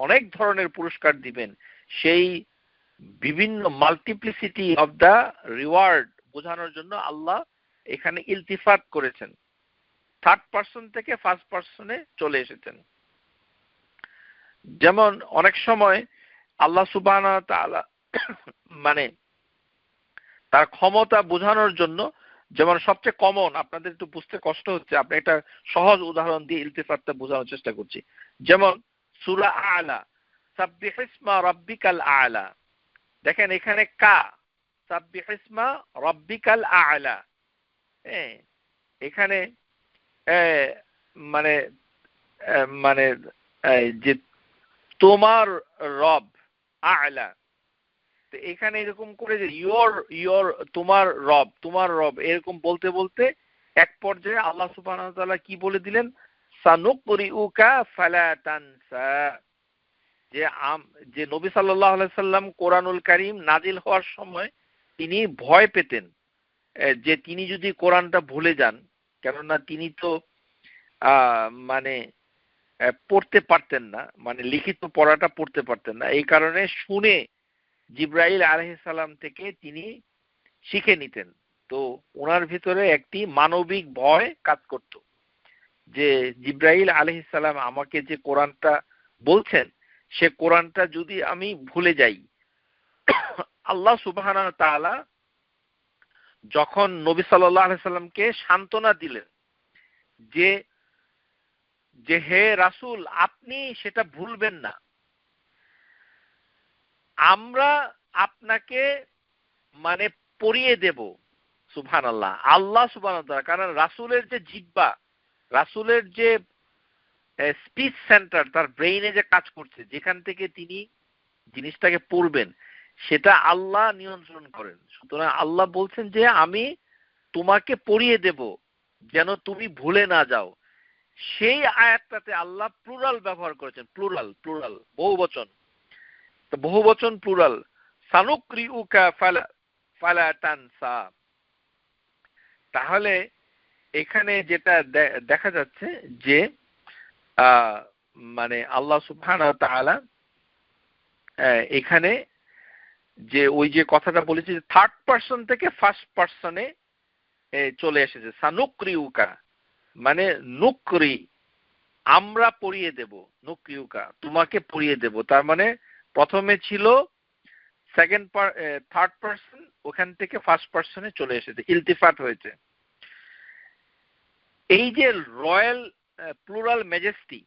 অনেক ধরনের পুরস্কার দিবেন। সেই বিভিন্ন মাল্টিপ্লিসিটি অফ দা রিওয়ার্ড বোঝানোর জন্য আল্লাহ এখানে ইলতিফাত করেছেন, থার্ড পারসন থেকে ফার্স্ট পারসনে চলে এসেছেন। যেমন অনেক সময় আল্লাহ সুবহানাহু ওয়া তাআলা মানে তার ক্ষমতা বোঝানোর জন্য, যেমন সবচেয়ে কমন, আপনাদের একটু বুঝতে কষ্ট হচ্ছে, আপনি একটা সহজ উদাহরণ দিয়ে ইলতিফাতটা বোঝানোর চেষ্টা করছি। যেমন সূরা আ'লা, সাব্বিহিসমা রাব্বিকাল আ'লা, দেখেন এখানে কা, সাব্বিহিসমা রাব্বিকাল আ'লা, এখানে মানে মানে যে তোমার রব আ'লা, তো এখানে এরকম করে যে ইয়োর তোমার রব এরকম বলতে বলতে এক পর্যায়ে আল্লাহ সুবহানাহু ওয়া তাআলা কি বলে দিলেন, সানুকরিউকা ফালা তানসা, যে নবী সাল্লাল্লাহু আলাইহি সাল্লাম কোরআনুল কারীম নাজিল হওয়ার সময় তিনি ভয় পেতেন যে তিনি যদি কোরআনটা ভুলে যান, কেননা তিনি তো মানে পড়তে পারতেন না, মানে লিখিত পড়াটা পড়তে পারতেন না। এই কারণে শুনে জিবরাইল আলাইহিস সালাম থেকে তিনি শিখে নিতেন। তো ওনার ভিতরে একটি মানবিক ভয় কাজ করত যে জিবরাইল আলাইহিস সালাম আমাকে যে কোরআনটা বলছেন সে কোরআনটা যদি আমি ভুলে যাই। আল্লাহ সুবহানাহু ওয়া তাআলা যখন নবী সাল্লাল্লাহু আলাইহি সাল্লামকে সান্ত্বনা দিলেন যে যে হে রাসূল, আপনি সেটা ভুলবেন না, আমরা আপনাকে মানে পড়িয়ে দেব। সুবহানাল্লাহ, আল্লাহ সুবহানাহু ওয়া তাআলা, কারণ রাসূলের যে জিহ্বা, রাসূলের যে স্পিচ সেন্টার, তার ব্রেইনে যে কাজ করছে, যেখান থেকে তিনি জিনিসটাকে পড়বেন, সেটা আল্লাহ নিয়ন্ত্রণ করেন। সুতরাং আল্লাহ বলছেন যে আমি তোমাকে পড়িয়ে দেব যেন তুমি ভুলে না যাও। সেই আয়াতটাতে আল্লাহ প্লুরাল ব্যবহার করেছেন, প্লুরাল প্লুরাল বহুবচন, তো বহুবচন প্লুরাল, সানুকরিউকা ফালা তানসা। তাহলে এখানে যেটা দেখা যাচ্ছে যে মানে আল্লাহ সুবহানাহু ওয়া তাআলা এখানে যে ওই যে কথাটা বলেছি যে থার্ড পারসন থেকে ফার্স্ট পারসনে চলে এসেছে, সানুকরিউকা মানে নুকরি, আমরা পড়িয়ে দেব, নুকরিউকা তোমাকে পড়িয়ে দেব। তার মানে প্রথমে ছিল থার্ড পারসন, ওখান থেকে ফার্স্ট পারসনে চলে এসেছে, ইলতিফাত হয়েছে। এই যে রয়্যাল প্লুরাল মেজেস্টি,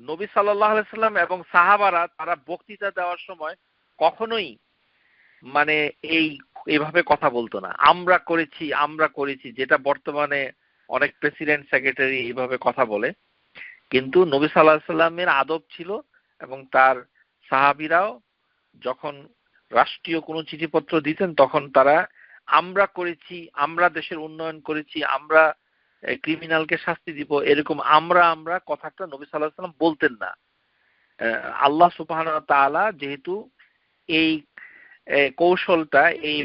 নবী সাল্লাল্লাহু আলাইহি সাল্লাম এবং সাহাবারা তারা বক্তৃতা দেওয়ার সময় কখনোই মানে এইভাবে কথা বলতো না, আমরা করেছি আমরা করেছি, যেটা বর্তমানে অনেক প্রেসিডেন্ট সেক্রেটারি এইভাবে কথা বলে। কিন্তু নবী সাল্লাল্লাহু আলাইহি সাল্লামের আদব ছিল, এবং তার সাহাবীরাও যখন রাষ্ট্রীয় কোনো চিঠিপত্র দিতেন তখন তারা আমরা করেছি, আমরা দেশের উন্নয়ন করেছি, আমরা ক্রিমিনালকে শাস্তি দিব, এরকম আমরা আমরা কথাটা নবী সাল্লাল্লাহু আলাইহি সাল্লাম বলতেন না। আল্লাহ সুবহানাহু ওয়া তাআলা যেহেতু এই কৌশলটা, এই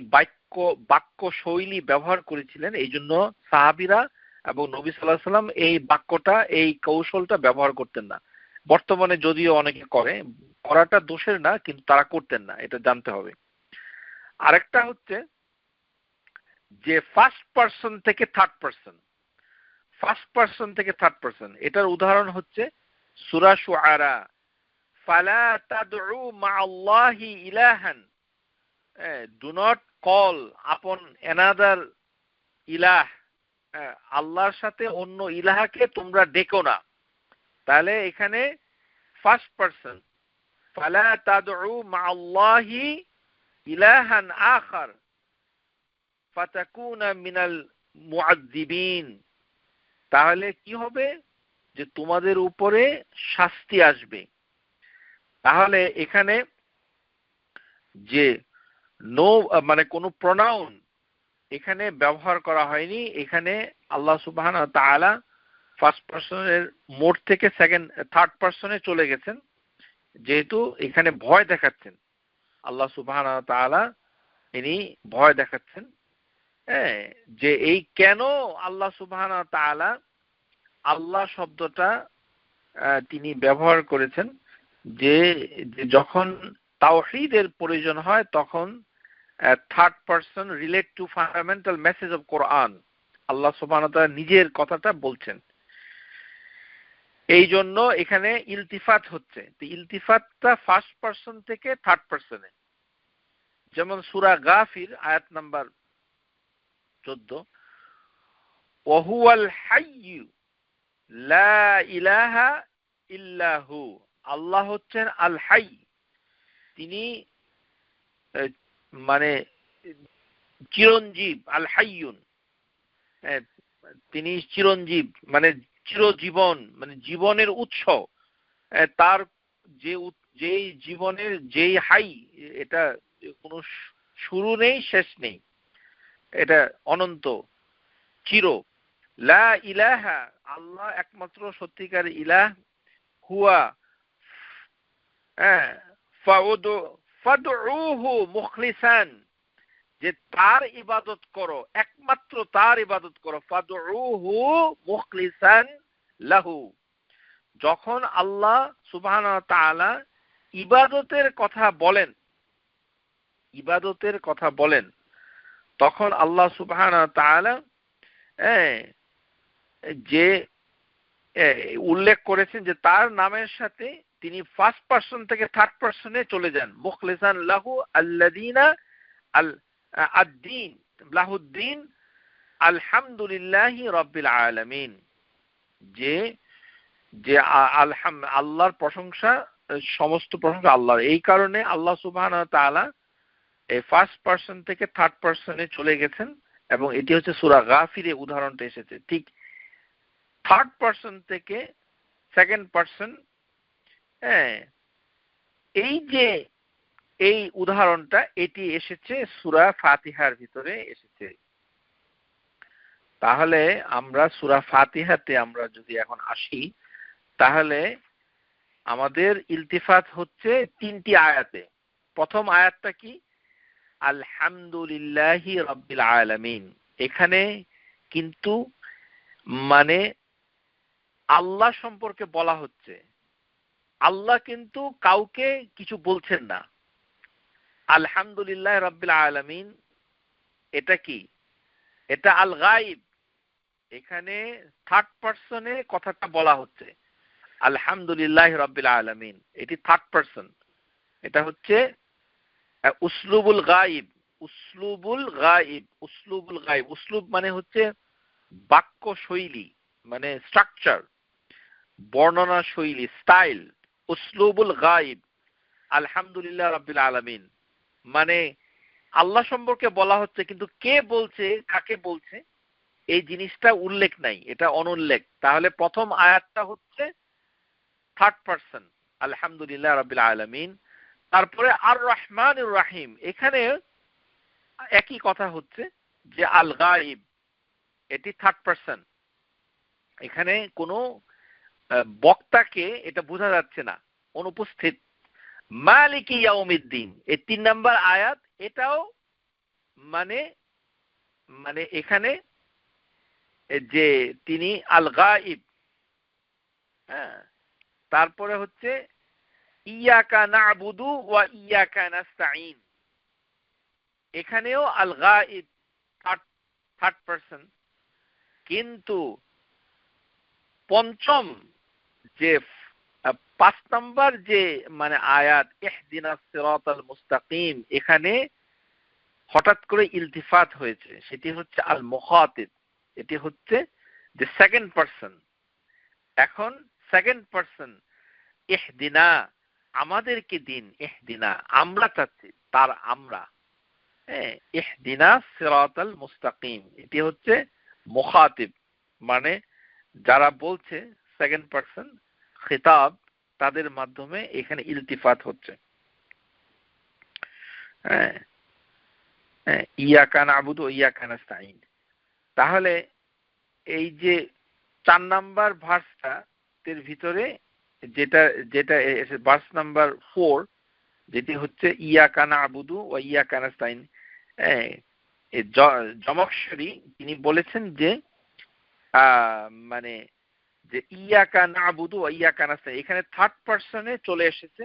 বাক্য শৈলী ব্যবহার করেছিলেন, এই জন্য সাহাবীরা এবং নবী সাল্লাল্লাহু আলাইহি সাল্লাম এই বাক্যটা, এই কৌশলটা ব্যবহার করতেন না। বর্তমানে যদিও অনেকে করে, করাটা দোষের না, কিন্তু তারা করতেন না, এটা জানতে হবে। আরেকটা হচ্ছে যে ফার্স্ট পারসন থেকে থার্ড পারসন, ফার্স্ট পারসন থেকে থার্ড পারসন, এটার উদাহরণ হচ্ছে সূরা শুআরা, ফালা তাদউ মা'আল্লাহি ইলাহান, do not call upon another ইলাহ, আল্লাহর সাথে অন্য ইলাহকে তোমরা ডেকো না। তাহলে এখানে ফার্স্ট পারসন, ফালা তাদউ মা'আল্লাহি ইলাহান আখার ফাতাকুনা মিনাল মুআযযিবিন। তাহলে কি হবে যে তোমাদের উপরে শাস্তি আসবে। তাহলে এখানে যে নো মানে কোনো প্রোনাউন এখানে ব্যবহার করা হয়নি, এখানে আল্লাহ সুবহানাহু ওয়া তাআলা ফার্স্ট পারসনের মোড থেকে থার্ড পারসনে চলে গেছেন, যেহেতু এখানে ভয় দেখাচ্ছেন আল্লাহ সুবহানাহু ওয়া তাআলা, ইনি ভয় দেখাচ্ছেন যে এই কেন আল্লাহ সুবহানাহু ওয়া তাআলা আল্লাহ শব্দটা তিনি ব্যবহার করেছেন, যে যখন তাওহীদের প্রয়োজন হয় তখন third person relate to fundamental message of Quran, আল্লাহ সুবহানাহু ওয়া তাআলা নিজের কথাটা বলছেন, এই জন্য এখানে ইলতিফাত হচ্ছে। তো ইলতিফাতটা ফার্স্ট পারসন থেকে থার্ড পারসনে, যেমন সূরা গাফির আয়াত নাম্বার 14, ওয়াহুয়াল হাইয়্যু লা ইলাহা ইল্লা হু, আল্লাহ হচ্ছেন আল হাই, তিনি মানে চিরঞ্জীব, আল হাইয়ুন তিনি চিরঞ্জীব মানে চিরজীবন, মানে জীবনের উৎস, তার যেই জীবনের যেই হাই, এটা কোনো শুরু নেই শেষ নেই, এটা অনন্ত চির। লা ইলাহা, আল্লাহ একমাত্র সত্যিকার ইলাহ, হুয়া ফাদউহু মুখলিসান, যে তার ইবাদত করো, একমাত্র তার ইবাদত করো। ফাদউহু মুখলিসান লাহু। যখন আল্লাহ সুবহানাহু ওয়া তাআলা ইবাদতের কথা বলেন, তখন আল্লাহ সুবহানাহু ওয়া তাআলা যে উল্লেখ করেছেন যে তার নামের সাথে তিনি ফার্স্ট পারসন থেকে থার্ড পারসনে চলে যান। মুখলিসান লাহু আল্লাযীনা আদ-দীন লাহুদ্দীন আলহামদুলিল্লাহি রাব্বিল আলামিন। যে যে আল্লাহর প্রশংসা, সমস্ত প্রশংসা আল্লাহর। এই কারণে আল্লাহ সুবহানাহু ওয়া তাআলা এই ফার্স্ট পারসন থেকে থার্ড পারসনে চলে গেছেন, এবং এটি হচ্ছে সূরা গাফিরে উদাহরণটা এসেছে। ঠিক থার্ড পারসন থেকে সেকেন্ড পারসন, এই উদাহরণটা এটি এসেছে সূরা ফাতিহার ভিতরে এসেছে। তাহলে আমরা সূরা ফাতিহাতে আমরা যদি এখন আসি, তাহলে আমাদের ইলতিফাত হচ্ছে 3টি আয়াতে। প্রথম আয়াতটা কি? আলহামদুলিল্লাহি রাব্বিল আলামিন। এখানে কিন্তু মানে আল্লাহ সম্পর্কে বলা হচ্ছে। আল্লাহ কিন্তু কাউকে কিছু বলছেন না। আলহামদুলিল্লাহ রাব্বিল আলামিন, এটা কি? এটা আল গায়ব। এখানে থার্ড পারসনে কথাটা বলা হচ্ছে। আলহামদুলিল্লাহ রাব্বিল আলামিন, এটি থার্ড পারসন। এটা হচ্ছে উসলুবুল গায়ব। উসলুব মানে হচ্ছে বাক্য শৈলী, মানে স্ট্রাকচার, বর্ণনা শৈলী, স্টাইল। উসলুবুল গায়ব আলহামদুলিল্লাহ রাব্বিল আলামিন, মানে আল্লাহ সম্পর্কে বলা হচ্ছে, কিন্তু কে বলছে, কাকে বলছে, এই জিনিসটা উল্লেখ নাই, এটা অনুল্লেখ। তাহলে প্রথম আয়াতটা হচ্ছে থার্ড পারসন, আলহামদুলিল্লাহ রাব্বিল আলামিন। তারপরে আর রহমানুর রহিম, এখানে একই কথা হচ্ছে যে আল গায়ব, এটি থার্ড পারসন। এখানে কোনো বক্তাকে এটা বোঝা যাচ্ছে না, অনুপস্থিত। মালিকি ইয়াউমিদ্দিন, এই 3 নাম্বার আয়াত, এটাও মানে এখানে যে তিনি আল গায়ব। তারপরে হচ্ছে ইয়াকা না'বুদু ওয়া ইয়াকা নাস্তাঈন, এখানেও আল গায়ব থার্ড পারসন। কিন্তু পঞ্চম যে 5 নাম্বার যে মানে আয়াত ইহদিনাস সিরাতাল মুস্তাকিম, এখানে হঠাৎ করে ইলতিফাত হয়েছে, সেটি হচ্ছে আল মুখাতিব। এটি হচ্ছে যে সেকেন্ড পারসন। এখন সেকেন্ড পারসন, ইহদিনা, আমাদেরকে দিন, ইহদিনা, আমরা চাচ্ছি, তার আমরা। ইহদিনা সিরাতাল মুস্তাকিম, এটি হচ্ছে মুখাতিব, মানে যারা বলছে সেকেন্ড পারসন খিতাব, তাদের মাধ্যমে এখানে ইলতিফাত হচ্ছে। ইয়াকা না'বুদু ওয়া ইয়াকা নাস্তাঈন। তাহলে এই যে 4 নাম্বার ভার্সটা এর ভিতরে যেটা ভার্স নাম্বার 4, যেটি হচ্ছে ইয়াকা না'বুদু ওয়া ইয়াকা নাস্তাঈন, জমকশরী তিনি বলেছেন যে মানে যে ইয়াকা না'বুদু ওয়া ইয়াকা নাস্তাঈন, এখানে থার্ড পারসনে চলে এসেছে।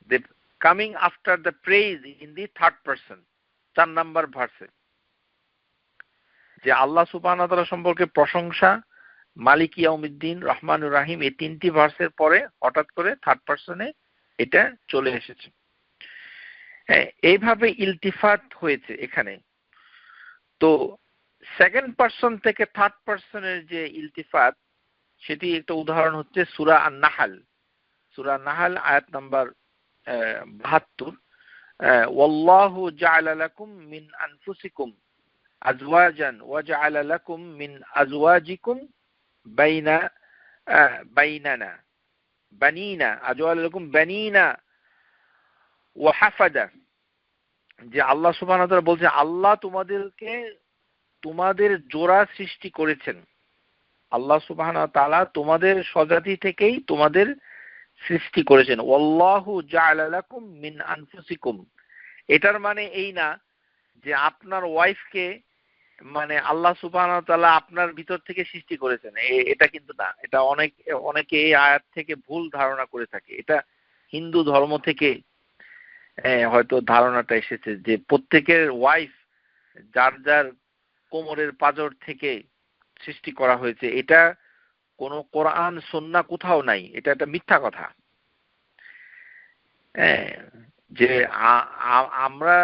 the coming after the praise in the third person, 4 number ভার্সে, যে আল্লাহ সুবহানাহু ওয়া তাআলা সম্পর্কে প্রশংসা, মালিক ইয়াউমিদ্দিন, রহমানুর রহিম, এই 3টি ভার্সের পরে হঠাৎ করে থার্ড পারসনে এটা চলে এসেছে। এইভাবে ইলতিফাত হয়েছে এখানে। তো সেকেন্ড পারসন থেকে থার্ড পারসনের যে ইলতিফাত, সেটি একটা উদাহরণ হচ্ছে সূরা আন-নাহল। সূরা আন-নাহল আয়াত নাম্বার 72, ওয়াল্লাহু জাআলা লাকুম মিন আনফুসিকুম আজওয়াজান ওয়া জাআলা লাকুম মিন আজওয়াজিকুম বাইনানা বানিনা, আজওয়ালা লাকুম বানিনা ওয়া হাফাদা। যে আল্লাহ সুবহানাহু ওয়া তাআলা বলছেন, আল্লাহ তোমাদেরকে তোমাদের জোড়া সৃষ্টি করেছেন। আল্লাহ সুবহানাহু ওয়া তাআলা তোমাদের স্বজাতি থেকেই তোমাদের সৃষ্টি করেছেন। ওয়াল্লাহু জাআলা লাকুম মিন আনফুসিকুম, এটার মানে এই না যে আপনার ওয়াইফকে মানে আল্লাহ সুবহানাহু ওয়া তাআলা আপনার ভিতর থেকে সৃষ্টি করেছেন, এটা কিন্তু না। এটা অনেকে এই আয়াত থেকে ভুল ধারণা করে থাকে। এটা হিন্দু ধর্ম থেকে হয়তো ধারণাটা এসেছে যে প্রত্যেকের ওয়াইফ যার যার কোমরের পাঁজর থেকে সৃষ্টি করা হয়েছে। এটা কোনো কোরআন সুন্নাহ কোথাও নাই, এটা একটা মিথ্যা কথা। যে আমরা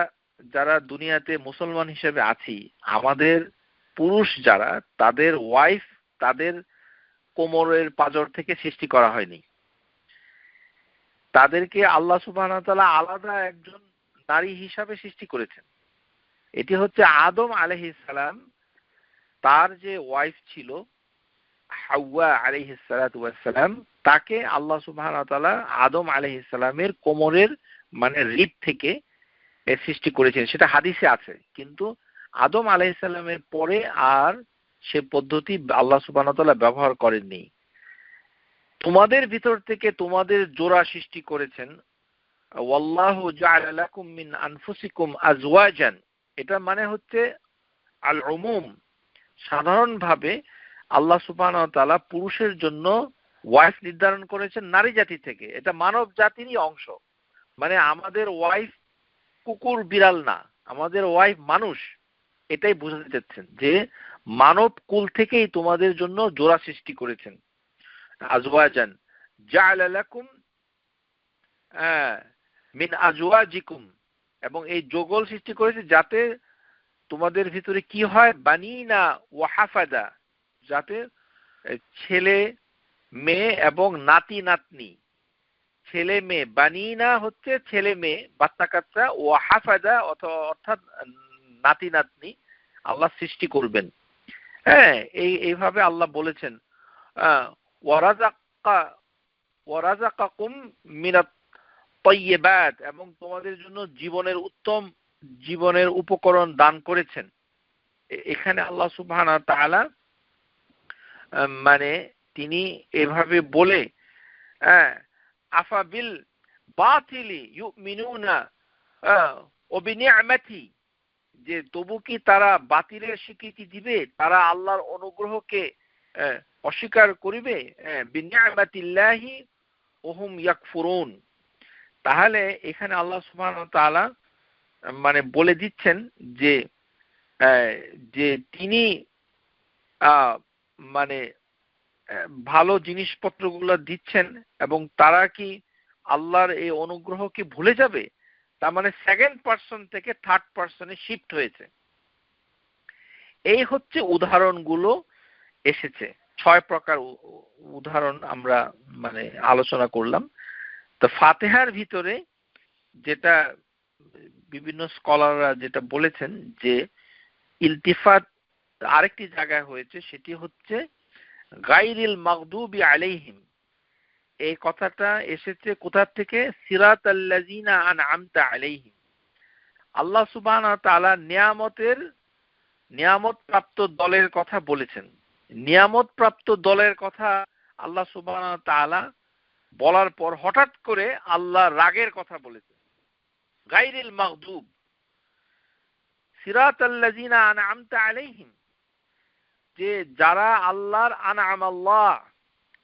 যারা দুনিয়াতে মুসলমান হিসেবে আছি, আমাদের পুরুষ যারা, তাদের ওয়াইফ তাদের কোমরের পাঁজর থেকে সৃষ্টি করা হয়নি। তাদেরকে আল্লাহ সুবহানাহু ওয়া তাআলা আলাদা একজন নারী হিসাবে সৃষ্টি করেছেন। এটি হচ্ছে আদম আলাইহিস সালাম, তার যে ওয়াইফ ছিল হাওয়া আলাইহিস সালাতু ওয়াস সালাম, তাকে আল্লাহ সুবহানাহু ওয়া তাআলা আদম আলাইহিস সালামের কোমরের মানে রিপ থেকে সৃষ্টি করেছেন। সেটা হাদিসে আছে, কিন্তু আদম আলাইহিস সালামের পরে আর সে পদ্ধতি আল্লাহ সুবহানাহু ওয়া তাআলা ব্যবহার করেননি। তোমাদের ভিতর থেকে তোমাদের জোড়া সৃষ্টি করেছেন। ওয়াল্লাহু জাআলা লাকুম মিন আনফুসিকুম আজওয়াজান, এটা মানে হচ্ছে আল উমুম, সাধারণভাবে আল্লাহ সুবহানাহু ওয়া তাআলা পুরুষের জন্য ওয়াইফ নির্ধারণ করেছেন নারী জাতি থেকে। এটা মানব জাতিরই অংশ। মানে আমাদের ওয়াইফ কুকুর বিড়াল না, আমাদের ওয়াইফ মানুষ। এটাই বোঝাতে চাচ্ছেন যে মানব কুল থেকেই তোমাদের জন্য জোড়া সৃষ্টি করেছেন। আজওয়াজান জাআলা লাকুম মিন আজওয়াজিকুম, এবং এই যুগল সৃষ্টি করেছে যাতে তোমাদের ভিতরে কি হয়, বানিনা ওয়া হাফাদা, যাতে ছেলে মেয়ে এবং নাতি নাতনি, ছেলে মেয়ে, বানিনা হচ্ছে ছেলে মেয়ে বাচ্চা কাচ্চা, ওয়া হাফাদা অর্থাৎ নাতি নাতনি আল্লাহ সৃষ্টি করবেন। এইভাবে আল্লাহ বলেছেন ওয়ারাযাকাকুম মিনাত তাইয়্যিবাত, এবং তোমাদের জন্য উত্তম জীবনের উপকরণ দান করেছেন। এখানে আল্লাহ সুবহানাহু ওয়া তাআলা মানে তিনি এভাবে বলে আফাবিল বাতিলি ইউমিনুনা ওয়া বিনি'মাতি, যে তবু কি তারা বাতিলের স্বীকৃতি দিবে, তারা আল্লাহর অনুগ্রহকে অস্বীকার করিবে। বিনি'মাতিল্লাহি ওয়া হুম ইয়াকফুরুন, তাহলে এখানে আল্লাহ সুবহানাহু ওয়া তাআলা মানে বলে দিচ্ছেন যে যে তিনি মানে ভালো জিনিসপত্রগুলো দিচ্ছেন এবং তারা কি আল্লাহর এই অনুগ্রহকে ভুলে যাবে। তার মানে সেকেন্ড পারসন থেকে থার্ড পারসনে শিফট হয়েছে। এই হচ্ছে উদাহরণগুলো এসেছে, 6 প্রকার উদাহরণ আমরা মানে আলোচনা করলাম। তো ফাতিহার ভিতরে যেটা বিভিন্ন স্কলাররা যেটা বলেছেন যে ইলতিফাত আরেকটি জায়গায় হয়েছে, সেটি হচ্ছে গায়রিল মাগদুবি আলাইহিম। এই কথাটা এসেছে কোথা থেকে? সিরাতাল্লাযিনা আনআমতা আলাইহিম। আল্লাহ সুবহানাহু ওয়া তাআলা নিয়ামত প্রাপ্ত দলের কথা বলেছেন। নিয়ামত প্রাপ্ত দলের কথা আল্লাহ সুবহানাহু ওয়া তাআলা বলার পর হঠাৎ করে আল্লাহ রাগের কথা বলেছেন। গায়রিল মাগদুব সিরাতাল্লাযিনা আনআমতা আলাইহিম, যে যারা আল্লাহর আনআম,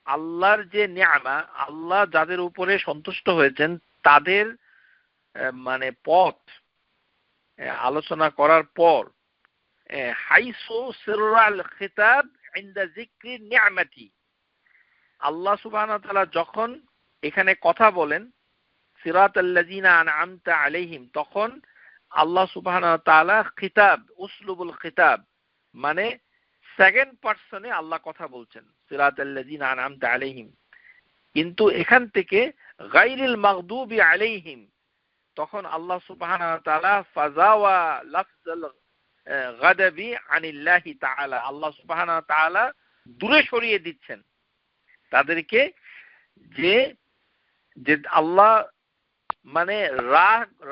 আল্লাহর যে নিয়ামা, আল্লাহ যাদের উপরে সন্তুষ্ট হয়েছেন তাদের মানে পথ আলোচনা করার পর হাইসু সিররাল খিতাব ইনদা যিকরি নি'মাতি, আল্লাহ সুবহানাহু ওয়া তাআলা যখন এখানে কথা বলেন সিরাতাল্লাযিনা আনআমতা আলাইহিম, তখন আল্লাহ সুবহানাহু ওয়া তাআলা খিতাব, উসলুবুল খিতাব মানে সেকেন্ড পারসনে আল্লাহ কথা বলছেন, সিরাতাল্লাযিনা আনআমতা আলাইহিম। কিন্তু এখান থেকে গায়রিল মাগদুবি আলাইহিম, তখন আল্লাহ সুবহানাহু ওয়া তাআলা ফাজাওয়া লাফজাল গাদাবি আনিল্লাহি তাআলা, আল্লাহ সুবহানাহু ওয়া তাআলা দূরে সরিয়ে দিচ্ছেন তাদেরকে, যে আল্লাহ মানে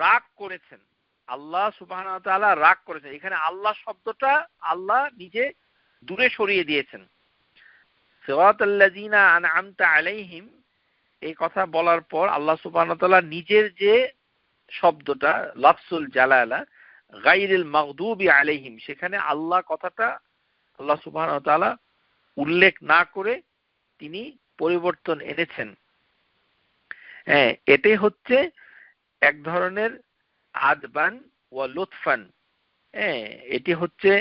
রাগ করেছেন। আল্লাহ সুবহানাহু ওয়া তাআলা রাগ করেছেন। এখানে আল্লাহ শব্দটা আল্লাহ নিজে দূরে সরিয়ে দিয়েছেন। সিরাতাল্লাযিনা আনআমতা আলাইহিম, এই কথা বলার পর আল্লাহ সুবহানাহু ওয়া তাআলা নিজের যে শব্দটা লাফজুল জালালা গায়রিল মাগদুবি আলাইহিম, সেখানে আল্লাহ কথাটা আল্লাহ সুবহানাহু ওয়া তাআলা উল্লেখ না করে তিনি পরিবর্তন এনেছেন। হ্যাঁ, এটাই হচ্ছে এক ধরনের আদবান ওয়া লুৎফান। হ্যাঁ, এটি হচ্ছে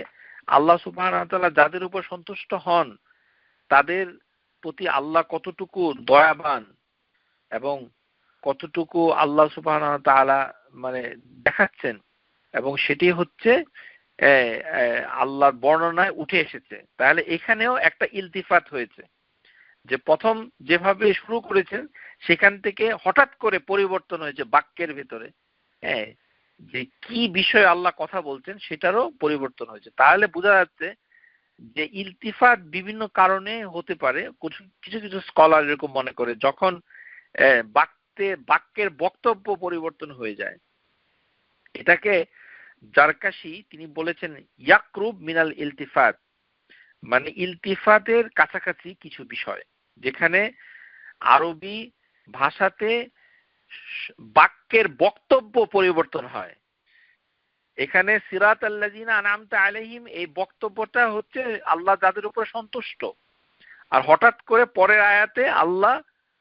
আল্লাহ সুবহানাহু ওয়া তাআলা যাদের উপর সন্তুষ্ট হন তাদের প্রতি আল্লাহ কতটুকু দয়াবান এবং কতটুকু আল্লাহ সুবহানাহু ওয়া তাআলা মানে দেখাচ্ছেন, এবং সেটি হচ্ছে আল্লাহর বর্ণনায় উঠে এসেছে। তাহলে এখানেও একটা ইলতিফাত হয়েছে যে প্রথম যেভাবে শুরু করেছেন সেখান থেকে হঠাৎ করে পরিবর্তন হয়েছে বাক্যের ভিতরে। হ্যাঁ, যে কি বিষয়ে আল্লাহ কথা বলছেন সেটারও পরিবর্তন হয়েছে। তাহলে বোঝা যাচ্ছে যে ইলতিফাত বিভিন্ন কারণে হতে পারে। কিছু কিছু স্কলার এরকম মনে করে যখন বাক্যের বক্তব্য পরিবর্তন হয়ে যায়, এটাকে জারকাশি তিনি বলেছেন ইয়াকরুব মিনাল ইলতিফাত, মানে ইলতিফাতের কাছাকাছি কিছু বিষয় যেখানে আরবি ভাষাতে বাক্যের বক্তব্য পরিবর্তন হয়। এখানে সিরাতাল্লাযিনা আনআমতা আলাইহিম, এই বক্তব্যটা হচ্ছে আল্লাহ যাদের উপর সন্তুষ্ট, আর হঠাৎ করে পরের আয়াতে আল্লাহ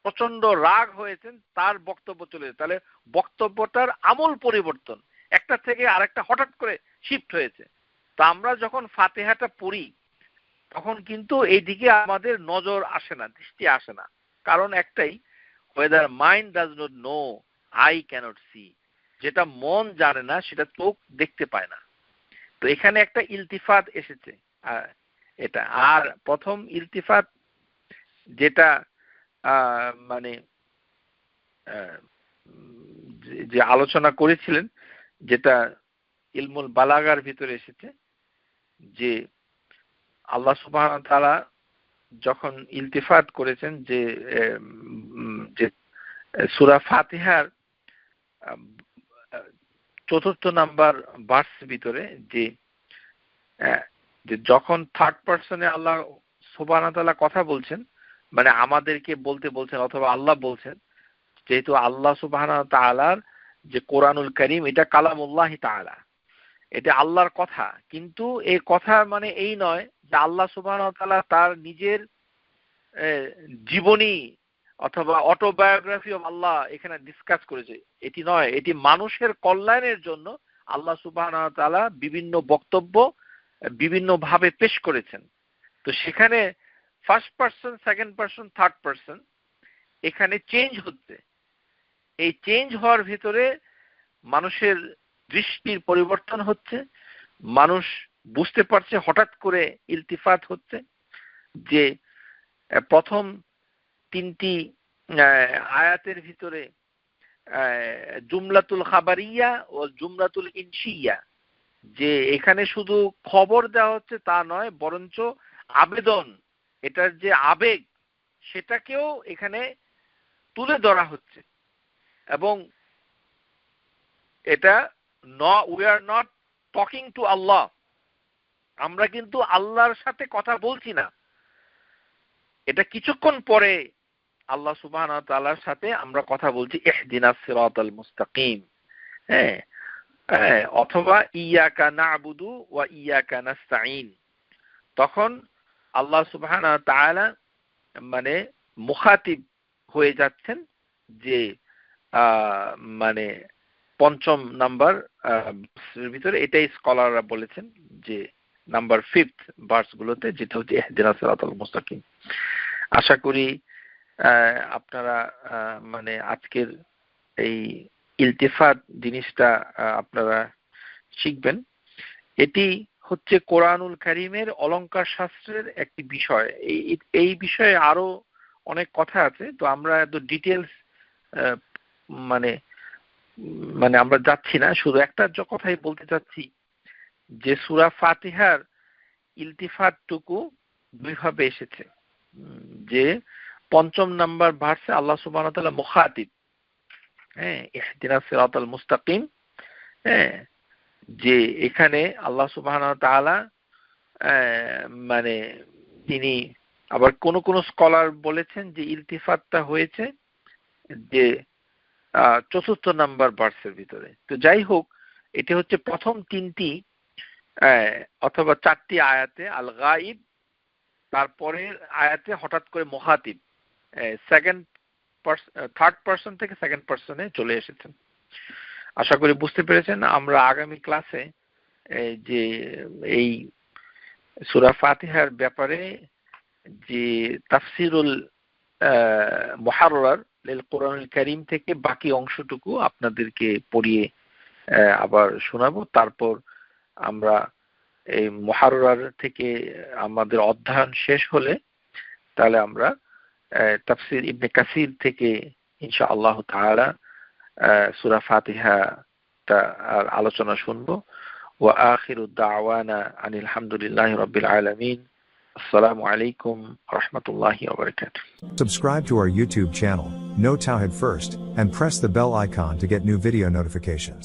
প্রচন্ড রাগ হয়েছেন তার বক্তব্য চলে যায়। তাহলে বক্তব্যটার আমূল পরিবর্তন, একটা থেকে আরেকটা হঠাৎ করে শিফট হয়েছে। তো আমরা যখন ফাতিহাটা পড়ি তখন কিন্তু এইদিকে আমাদের নজর আসে না, দৃষ্টি আসে না, কারণ একটাই, whether mind does not know, I cannot see, যেটা মন জানে না সেটা চোখ দেখতে পায় না। তো এখানে একটা ইলতিফাত এসেছে। এটা আর প্রথম ইলতিফাত যেটা মানে যে আলোচনা করেছিলেন, যেটা ইলমুল বালাগার ভিতরে এসেছে, যে আল্লাহ সুবহানাহু ওয়া তাআলা যখন ইলতিফাত করেছেন যে সূরা ফাতিহার ৪র্থ নাম্বার ভার্স ভিতরে যে যখন থার্ড পারসনে আল্লাহ সুবহানাহু ওয়া তাআলা কথা বলছেন, মানে আমাদেরকে বলতে বলছেন অথবা আল্লাহ বলছেন, যেহেতু আল্লাহ সুবহানাহু ওয়া তাআলার যে কোরআনুল কারীম এটা কালামুল্লাহি তাআলা, এটা আল্লাহর কথা, কিন্তু এই কথা মানে এই নয় যে আল্লাহ সুবহানাহু ওয়া তাআলা তার নিজের জীবনী অথবা অটোবায়োগ্রাফি অফ আল্লাহ এখানে ডিসকাস করেছে, এটি নয়। এটি মানুষের কল্যাণের জন্য আল্লাহ সুবহানাহু ওয়া তাআলা বিভিন্ন বক্তব্য বিভিন্ন ভাবে পেশ করেছেন। তো সেখানে first person, second person, third person এখানে চেঞ্জ হচ্ছে। এই চেঞ্জ হওয়ার ভিতরে মানুষের দৃষ্টির পরিবর্তন হচ্ছে, মানুষ বুঝতে পারছে, হঠাৎ করে ইলতিফাত হচ্ছে যে প্রথম 3টি আয়াতের ভিতরে জুমলাতুল খাবারিয়া ও জুমলাতুল ইনশিয়া, যে এখানে শুধু খবর দেওয়া হচ্ছে তা নয়, বরঞ্চ আবেদন, এটার যে আবেগ সেটাকেও এখানে তুলে ধরা হচ্ছে। এবং এটা we are not talking to Allah, আমরা কিন্তু আল্লাহর সাথে কথা বলছি না, এটা কিছুক্ষণ পরে আল্লাহ সুবহানাহু ওয়া তাআলার সাথে আমরা কথা বলছি ইহদিনাস সিরাতাল মুস্তাকিম। হ্যাঁ, অথবা ইয়াকা না'বুদু ওয়া ইয়াকা নাস্তাঈন, তখন আল্লাহ সুবহানাহু ওয়া তাআলা মানে মুখাতিব হয়ে যাচ্ছেন যে মানে পঞ্চম নাম্বার ভিতরে, এটাই স্কলাররা বলেছেন যে নাম্বার 5th ভার্স গুলোতে, যেটা হচ্ছে ইহদিনাস সিরাতাল মুস্তাকিম। আশা করি আপনারা মানে আজকের এই ইলতিফাত জিনিসটা আপনারা শিখবেন। এটি হচ্ছে কোরআনুল কারীমের অলংকার শাস্ত্রের একটি বিষয়। এই বিষয়ে আরো অনেক কথা আছে, তো আমরা এত ডিটেলস মানে মানে আমরা যাচ্ছি না, শুধু একটা কথাই বলতে চাচ্ছি যে সূরা ফাতিহার ইলতিফাতটুকু দুইভাবে এসেছে। যে পঞ্চম নাম্বার ভার্সে আল্লাহ সুবহানাহু ওয়া তাআলা মুখাতিব, হ্যাঁ, ইহদিনাস সিরাতাল মুস্তাকিম, হ্যাঁ, যে এখানে আল্লাহ সুবহানাহু ওয়া তাআলা মানে তিনি আবার কোন কোন স্কলার বলেছেন যে ইলতিফাতটা হয়েছে যে ৪৪ নাম্বার ভার্সের ভিতরে। তো যাই হোক, এটা হচ্ছে প্রথম 3টি অথবা 4টি আয়াতে আল গাইব, তারপরে আয়াতে হঠাৎ করে মুখাতিব থার্ড পারসন থেকে সেকেন্ড পারসনে চলে এসেছেন। আশা করি বুঝতে পেরেছেন। আমরা আগামী ক্লাসে যে এই সূরা ফাতিহার ব্যাপারে যে তাফসিরুল মুহাররার লিল কোরআনুল কারীম থেকে বাকি অংশটুকু আপনাদেরকে পড়িয়ে আবার শোনাবো। তারপর আমরা এই মুহাররার থেকে আমাদের অধ্যয়ন শেষ হলে তাহলে আমরা তাফসির ইবনে কাসির থেকে ইনশাআল্লাহ তাআলা সূরা ফাতিহা আর আলোচনা শুনবো। ওয়া আখিরু দাওয়ানা আনিল হামদুলিল্লাহি রাব্বিল আলামিন। Assalamu alaikum wa rahmatullahi wa barakatuh. Subscribe to our YouTube channel, Know Tawhid First, and press the bell icon to get new video notifications.